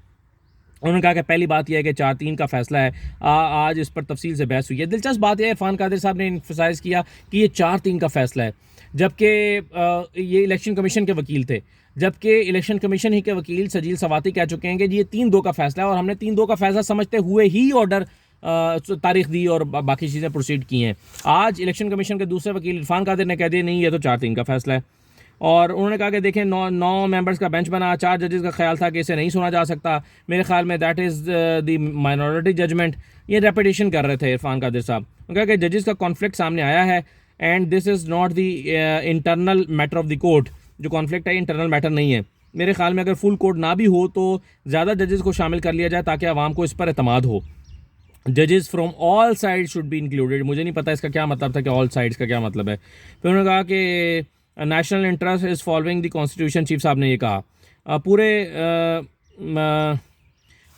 उन्होंने कहा कि पहली बात यह है कि 4-3 का फैसला है, आज इस पर तफसील से बहस हुई है। दिलचस्प बात यह है इरफान कादिर साहब ने इन्फोसाइज किया कि ये 4-3 का फैसला है, जबकि ये इलेक्शन कमीशन के वकील थे, जबकि इलेक्शन कमीशन ही के वकील सजील सवाती कह चुके हैं कि ये 3-2 का फैसला है और हमने 3-2 का फैसला समझते हुए ही ऑर्डर तारीख दी और बाकी चीज़ें प्रोसीड की हैं। आज इलेक्शन कमीशन के दूसरे वकील इरफान कादिर ने कह दिया नहीं, ये तो 4-3 का फैसला है। और उन्होंने कहा कि देखें 9 मेंबर्स का बेंच बना, 4 जजेस का ख्याल था कि इसे नहीं सुना जा सकता। मेरे ख्याल में that is the minority judgement. ये रेपिटेशन कर रहे थे इरफान कादिर साहब। उन्होंने कहा कि जजेस का कॉन्फ्लिक्ट सामने आया है and this is not the internal matter of the court. जो कॉन्फ्लिक्ट है इंटरनल मैटर नहीं है। मेरे ख्याल में अगर फुल कोर्ट ना भी हो तो ज़्यादा जजेस को शामिल कर लिया जाए ताकि आवाम को इस पर एतमाद हो। जजेस from all side should be included. मुझे नहीं पता इसका क्या मतलब था कि ऑल साइड्स का क्या मतलब है। फिर उन्होंने कहा कि national interest is following the constitution. Chief साहब ने ये कहा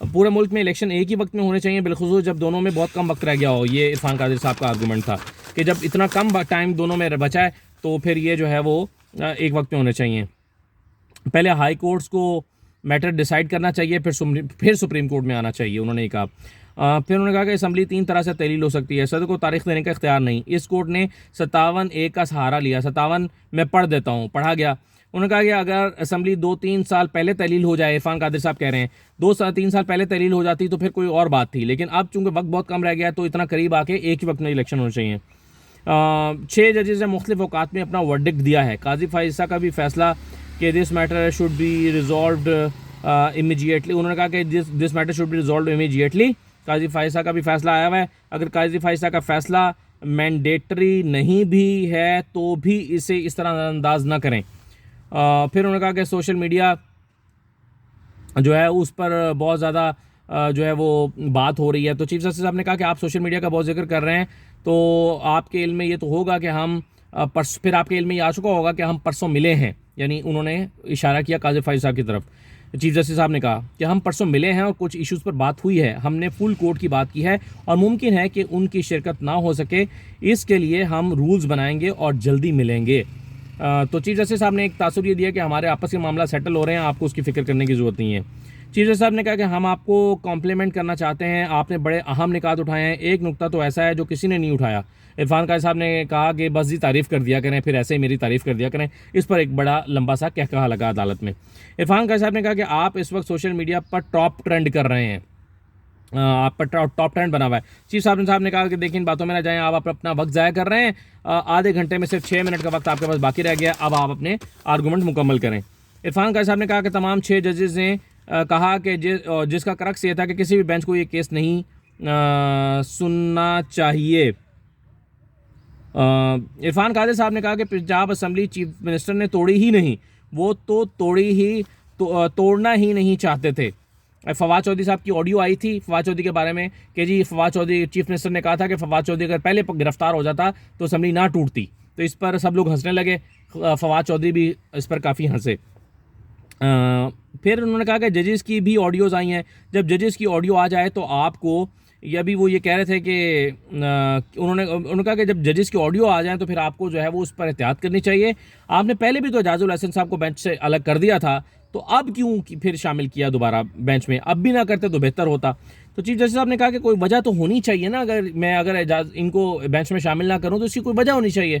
पूरे मुल्क में इलेक्शन एक ही वक्त में होने चाहिए, बिलखुसूस जब दोनों में बहुत कम वक्त रह गया हो। ये इरफान कादिर साहब का आर्गूमेंट था कि जब इतना कम टाइम दोनों में बचा है तो फिर ये जो है वो एक वक्त में होने चाहिए। पहले हाई कोर्ट्स को मैटर डिसाइड करना चाहिए, फिर सुप्रीम कोर्ट में आना चाहिए, उन्होंने कहा। फिर उन्होंने कहा कि असम्बली 3 तरह से तहलील हो सकती है, सदर को तारीख देने का इख्तियार नहीं। इस कोर्ट ने 57(a) का सहारा लिया। 57 मैं पढ़ देता हूँ, पढ़ा गया। उन्होंने कहा कि अगर असम्बली 2-3 साल पहले तहलील हो जाए, इरफान कादिर साहब कह रहे हैं 2-3 साल पहले तहलील हो जाती तो फिर कोई और बात थी, लेकिन अब चूँकि वक्त बहुत कम रह गया तो इतना करीब आके एक ही वक्त में इलेक्शन होने चाहिए। 6 जजेस ने मुख्तलिफ औकात में अपना वर्डिक्ट दिया है। काजी फाइजा का भी फैसला कि this matter should be resolved immediately. उन्होंने कहा कि this matter should be resolve immediately. Qazi Faez का भी फैसला आया हुआ है। अगर काजी फाइजा का फैसला मैंडेटरी नहीं भी है तो भी इसे इस तरह अंदाज ना करें। फिर उन्होंने कहा कि सोशल मीडिया जो है उस पर बहुत ज़्यादा जो है वो बात हो रही है। तो चीफ जस्टिस साहब ने कहा कि आप सोशल मीडिया का बहुत जिक्र कर रहे हैं तो आपके इल्म में ये तो होगा कि हम फिर आपके इल्म में ये आ चुका होगा कि हम परसों मिले हैं, यानी उन्होंने इशारा किया काजी फाइज साहब की तरफ। चीफ जस्टिस साहब ने कहा कि हम परसों मिले हैं और कुछ इश्यूज़ पर बात हुई है, हमने फुल कोर्ट की बात की है और मुमकिन है कि उनकी शिरकत ना हो सके, इसके लिए हम रूल्स बनाएंगे और जल्दी मिलेंगे। तो चीफ जस्टिस साहब ने एक तासुर ये दिया कि हमारे आपस के मामला सेटल हो रहे हैं, आपको उसकी फ़िक्र करने की ज़रूरत नहीं है। चीफ जस्टिस साहब ने कहा कि हम आपको कॉम्प्लीमेंट करना चाहते हैं, आपने बड़े अहम निकात उठाए हैं। एक नुकता तो ऐसा है जो किसी ने नहीं उठाया। इरफान कादिर साहब ने कहा कि बस जी तारीफ़ कर दिया करें, फिर ऐसे ही मेरी तारीफ़ कर दिया करें। इस पर एक बड़ा लंबा सा कहकहा लगा अदालत में। इरफान कादिर साहब ने कहा कि आप इस वक्त सोशल मीडिया पर टॉप ट्रेंड कर रहे हैं, आप पर टॉप ट्रेंड बना हुआ है। चीफ साहब ने कहा कि देखिए इन बातों में ना जाएं, आप अपना वक्त ज़ाया कर रहे हैं। आधे घंटे में सिर्फ 6 मिनट का वक्त आपके पास बाकी रह गया, अब आप अपने आर्गूमेंट मुकम्मल करें। इरफान कादिर साहब ने कहा कि तमाम 6 जजेस ने कहा कि जिसका क्रक्स ये था कि किसी भी बेंच को ये केस नहीं सुनना चाहिए। इरफान कादिर साहब ने कहा कि पंजाब असम्बली चीफ मिनिस्टर ने तोड़ी ही नहीं, वो तो तोड़ना ही नहीं चाहते थे। फवाद चौधरी साहब की ऑडियो आई थी फवाद चौधरी के बारे में कि जी फवाद चौधरी चीफ मिनिस्टर ने कहा था कि फवाद चौधरी अगर पहले गिरफ्तार हो जाता तो असम्बली ना टूटती। तो इस पर सब लोग हंसने लगे, फवाद चौधरी भी इस पर काफ़ी हंसे। फिर उन्होंने कहा कि जजेस की भी ऑडियोज़ आई हैं, जब जजेस की ऑडियो आ जाए तो आपको या भी वो ये कह रहे थे कि उन्होंने कहा कि जब जजेस की ऑडियो आ जाए तो फिर आपको जो है वो उस पर एहतियात करनी चाहिए। आपने पहले भी तो एजाजुल हसन साहब को बेंच से अलग कर दिया था, तो अब क्यों फिर शामिल किया दोबारा बेंच में? अब भी ना करते तो बेहतर होता। तो चीफ जस्टिस साहब ने कहा कि कोई वजह तो होनी चाहिए ना, अगर इनको बेंच में शामिल ना करूँ तो इसकी कोई वजह होनी चाहिए।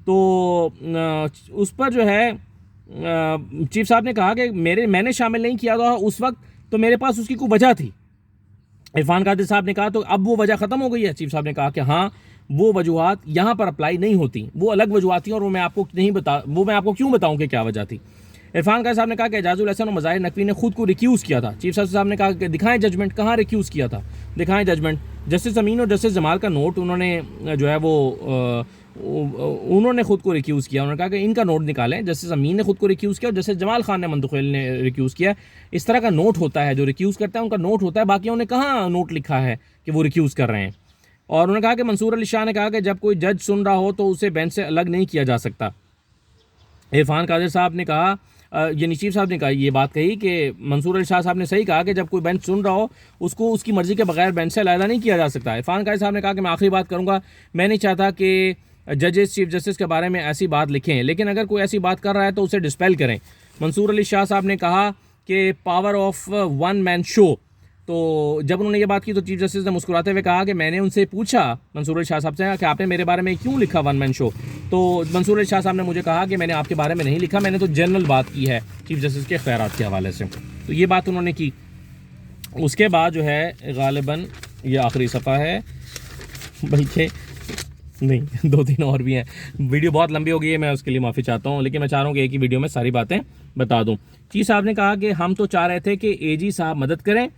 तो उस पर जो है चीफ साहब ने कहा कि मैंने शामिल नहीं किया था उस वक्त, तो मेरे पास उसकी कोई वजह थी। इरफान कादिर साहब ने कहा तो अब वो वजह ख़त्म हो गई है। चीफ साहब ने कहा कि हाँ वो वजूहात यहाँ पर अप्लाई नहीं होती, वो अलग वजूहात थी और वो मैं आपको क्यों बताऊँ कि क्या वजह थी। इरफान कादिर साहब ने कहा कि एजाजुल हसन और मज़ाहिर नकवी ने खुद को रिक्यूज़ किया था। चीफ जस्टिस साहब ने कहा कि दिखाएं जजमेंट, कहाँ रिक्यूज़ किया था, दिखाएं जजमेंट। जस्टिस अमीन और जस्टिस जमाल का नोट उन्होंने जो है वो उन्होंने खुद को रिक्यूज़ किया। उन्होंने कहा कि इनका नोट निकालें। जस्टिस अमीन ने खुद को रिक्यूज़ किया और जस्टिस जमाल खान ने मंतुखेल ने रिक्यूज़ किया। इस तरह का नोट होता है, जो रिक्यूज़ करता है उनका नोट होता है, बाकी उन्होंने कहाँ नोट लिखा है कि वो रिक्यूज़ कर रहे हैं। और उन्होंने कहा कि मंसूर अली शाह ने कहा कि जब कोई जज सुन रहा हो तो उसे बेंच से अलग नहीं किया जा सकता। इरफान कादिर साहब ने कहा, ये नसीब साहब ने कहा, ये बात कही कि मंसूर अली शाह साहब ने सही कहा कि जब कोई बेंच सुन रहा हो उसको उसकी मर्ज़ी के बगैर बेंच से अलहदा नहीं किया जा सकता। इरफान कादिर साहब ने कहा कि मैं आखिरी बात करूँगा, मैं नहीं चाहता कि जजेस चीफ जस्टिस के बारे में ऐसी बात लिखें, लेकिन अगर कोई ऐसी बात कर रहा है तो उसे डिस्पेल करें। मंसूर अली शाह साहब ने कहा कि power of one man show. तो जब उन्होंने ये बात की तो चीफ जस्टिस ने मुस्कुराते हुए कहा कि मैंने उनसे पूछा मंसूर अली शाह साहब से कि आपने मेरे बारे में क्यों लिखा वन मैन शो। तो मंसूर अली शाह साहब ने मुझे कहा कि मैंने आपके बारे में नहीं लिखा, मैंने तो जनरल बात की है चीफ जस्टिस के ख़ैरात के हवाले से। तो ये बात उन्होंने की। उसके बाद जो है गालिबन ये आखिरी सफ़ा है, बल्कि नहीं 2-3 और भी हैं। वीडियो बहुत लंबी हो गई है, मैं उसके लिए माफ़ी चाहता हूँ, लेकिन मैं चाह रहा हूँ कि एक ही वीडियो में सारी बातें बता दूँ। चीफ साहब ने कहा कि हम तो चाह रहे थे कि एजी साहब मदद करें,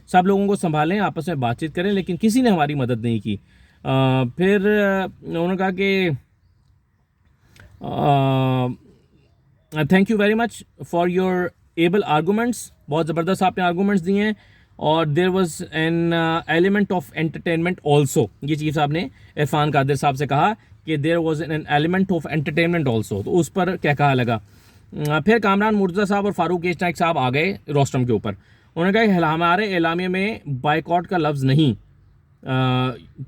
सब लोगों को संभालें, आपस में बातचीत करें, लेकिन किसी ने हमारी मदद नहीं की। फिर उन्होंने कहा कि thank you very much for your able arguments, बहुत ज़बरदस्त आपने आर्गूमेंट्स दिए हैं, और there was an element of entertainment also. ये चीफ साहब ने इरफान कादिर साहब से कहा कि there was an element of entertainment also, तो उस पर क्या कहा लगा। फिर कामरान मुर्तज़ा साहब और फारूक नाइक साहब आ गए रोस्टम के ऊपर। उन्होंने कहा कि हमारे एलामिये में बाइकआउट का लफ्ज़ नहीं।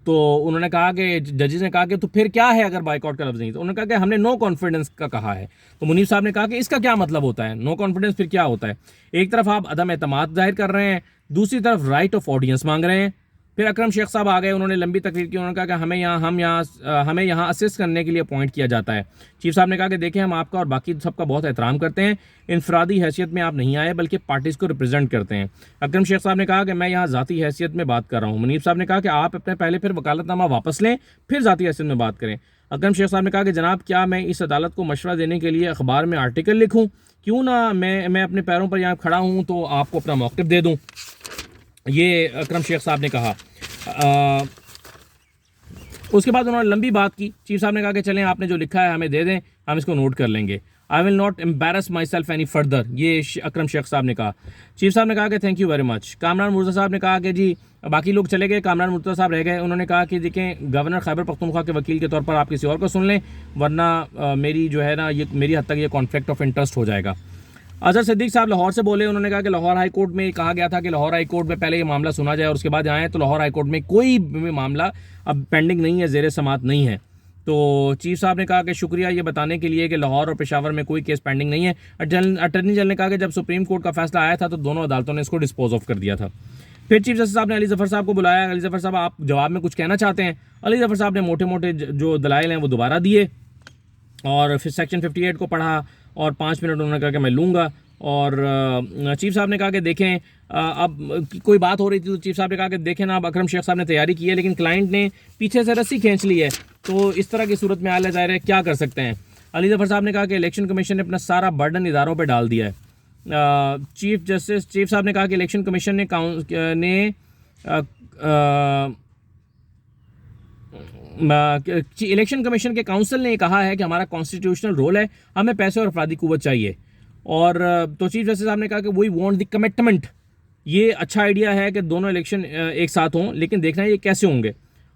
तो उन्होंने कहा कि जजेस ने कहा कि तो फिर क्या है अगर बाइकआउट का लफ्ज़ नहीं। तो उन्होंने कहा कि हमने नो कॉन्फिडेंस का कहा है। तो मुनीफ साहब ने कहा कि इसका क्या मतलब होता है, नो कॉन्फिडेंस फिर क्या होता है। एक तरफ आप अदम एतमाद जाहिर कर रहे हैं, दूसरी तरफ राइट ऑफ ऑडियंस मांग रहे हैं। फिर अकरम शेख साहब आ गए, उन्होंने लंबी तकरीर की। उन्होंने कहा कि हमें यहाँ असिस्ट करने के लिए अपॉइंट किया जाता है। चीफ साहब ने कहा कि देखें, हम आपका और बाकी सबका बहुत एहतराम करते हैं, इनफरादी हैसियत में आप नहीं आए बल्कि पार्टीज़ को रिप्रेजेंट करते हैं। अकरम शेख साहब ने कहा कि मैं यहाँ ज़ाती हैसियत में बात कर रहा हूँ। मुनीफ साहब ने कहा कि आप अपने पहले फिर वकालतनामा वापस लें, फिर ज़ाती हैसियत में बात करें। अकरम शेख साहब ने कहा कि जनाब, क्या मैं इस अदालत को मशवरा देने के लिए अखबार में आर्टिकल लिखूँ, क्यों ना मैं अपने पैरों पर यहाँ खड़ा हूँ तो आपको अपना मौक़िफ़ दे दूँ। ये अकरम शेख साहब ने कहा। उसके बाद उन्होंने लंबी बात की। चीफ साहब ने कहा कि चलें, आपने जो लिखा है हमें दे दें, हम इसको नोट कर लेंगे। I will not embarrass my self any further, ये अकरम शेख साहब ने कहा। चीफ साहब ने कहा कि thank you very much. Kamran Murtaza साहब ने कहा कि जी, बाकी लोग चले गए, कामरान मुर्तज़ा साहब रह गए। उन्होंने कहा कि देखें, गवर्नर खैबर पख्तूनख्वा के वकील के तौर पर आप किसी और को सुन लें, वरना मेरी जो है ना, ये मेरी हद तक ये कॉन्फ्लिक्ट ऑफ इंटरेस्ट हो जाएगा। अजहर सिद्दीक साहब लाहौर से बोले। उन्होंने कहा कि लाहौर हाई कोर्ट में कहा गया था कि लाहौर हाई कोर्ट में पहले ये मामला सुना जाए और उसके बाद आए, तो लाहौर हाई कोर्ट में कोई भी मामला अब पेंडिंग नहीं है, ज़ेर समात नहीं है। तो चीफ साहब ने कहा कि शुक्रिया ये बताने के लिए कि लाहौर और पेशावर में कोई केस पेंडिंग नहीं है। अटर्नी जनरल ने कहा कि जब सुप्रीम कोर्ट का फैसला आया था तो दोनों अदालतों ने इसको डिस्पोज ऑफ कर दिया था। फिर चीफ जस्टिस साहब ने अली ज़फ़र साहब को बुलाया। अली ज़फ़र साहब, आप जवाब में कुछ कहना चाहते हैं? अली ज़फ़र साहब ने मोटे मोटे जो दलाइल हैं वो दोबारा दिए, और फिर सेक्शन 58 को पढ़ा, और 5 मिनट उन्होंने कहा कि मैं लूँगा। और चीफ साहब ने कहा कि देखें, अब कोई बात हो रही थी तो चीफ साहब ने कहा कि देखें ना, अब अकरम शेख साहब ने तैयारी की है, लेकिन क्लाइंट ने पीछे से रस्सी खींच ली है, तो इस तरह की सूरत में आला ज़ाहिर है क्या कर सकते हैं। अली ज़फ़र साहब ने कहा कि इलेक्शन कमीशन ने अपना सारा बर्डन इदारों पर डाल दिया है। चीफ साहब ने कहा कि इलेक्शन कमीशन इलेक्शन कमीशन के काउंसिल ने कहा है कि हमारा कॉन्स्टिट्यूशनल रोल है, हमें पैसे और अफरादी कुव्वत चाहिए। और तो चीफ जस्टिस साहब ने कहा कि वी वांट द कमिटमेंट। ये अच्छा आइडिया है कि दोनों इलेक्शन एक साथ हों, लेकिन देखना है ये कैसे होंगे।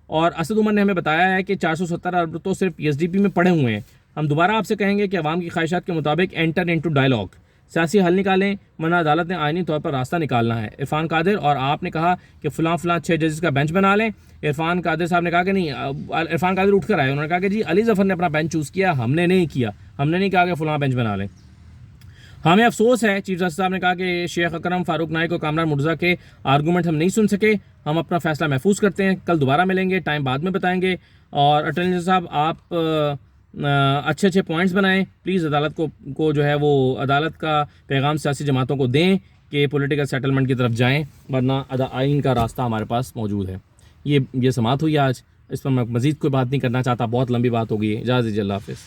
और असद उमर ने हमें बताया है कि 470 अरब तो सिर्फ PSDP में पड़े हुए हैं। हम दोबारा आपसे कहेंगे कि अवाम की ख्वाहिशात के मुताबिक एंटर इनटू डायलॉग, सियासी हल निकालें, वरना अदालत ने आइनी तौर पर रास्ता निकालना है। इरफान कादिर और आपने कहा कि फ़लाँ 6 जजेस का बेंच बना लें। इरफान कादिर साहब ने कहा कि नहीं, इरफान कादिर उठ कर आए, उन्होंने कहा कि जी अली ज़फ़र ने अपना बेंच चूज़ किया, हमने नहीं किया, हमने नहीं कहा कि फ़लाँ बेंच बना लें। हमें अफसोस है, चीफ जस्टिस साहब ने कहा कि शेख अकरम, फारूक नाइक और कामरान मुर्तज़ा के आर्गूमेंट हम नहीं सुन सके, हम अपना फ़ैसला महफूज करते हैं, कल दोबारा मिलेंगे, टाइम बाद में बताएंगे। और अटॉर्नी जनरल साहब, आप अच्छे पॉइंट्स बनाएं प्लीज़, अदालत को जो है वो अदालत का पैगाम सियासी जमातों को दें कि पॉलिटिकल सेटलमेंट की तरफ जाएं, वरना आइन का रास्ता हमारे पास मौजूद है। ये समाअत हुई आज, इस पर मैं मज़ीद कोई बात नहीं करना चाहता, बहुत लंबी बात हो गई है। इजाज़त दीजिए, अल्लाह हाफ़िज़।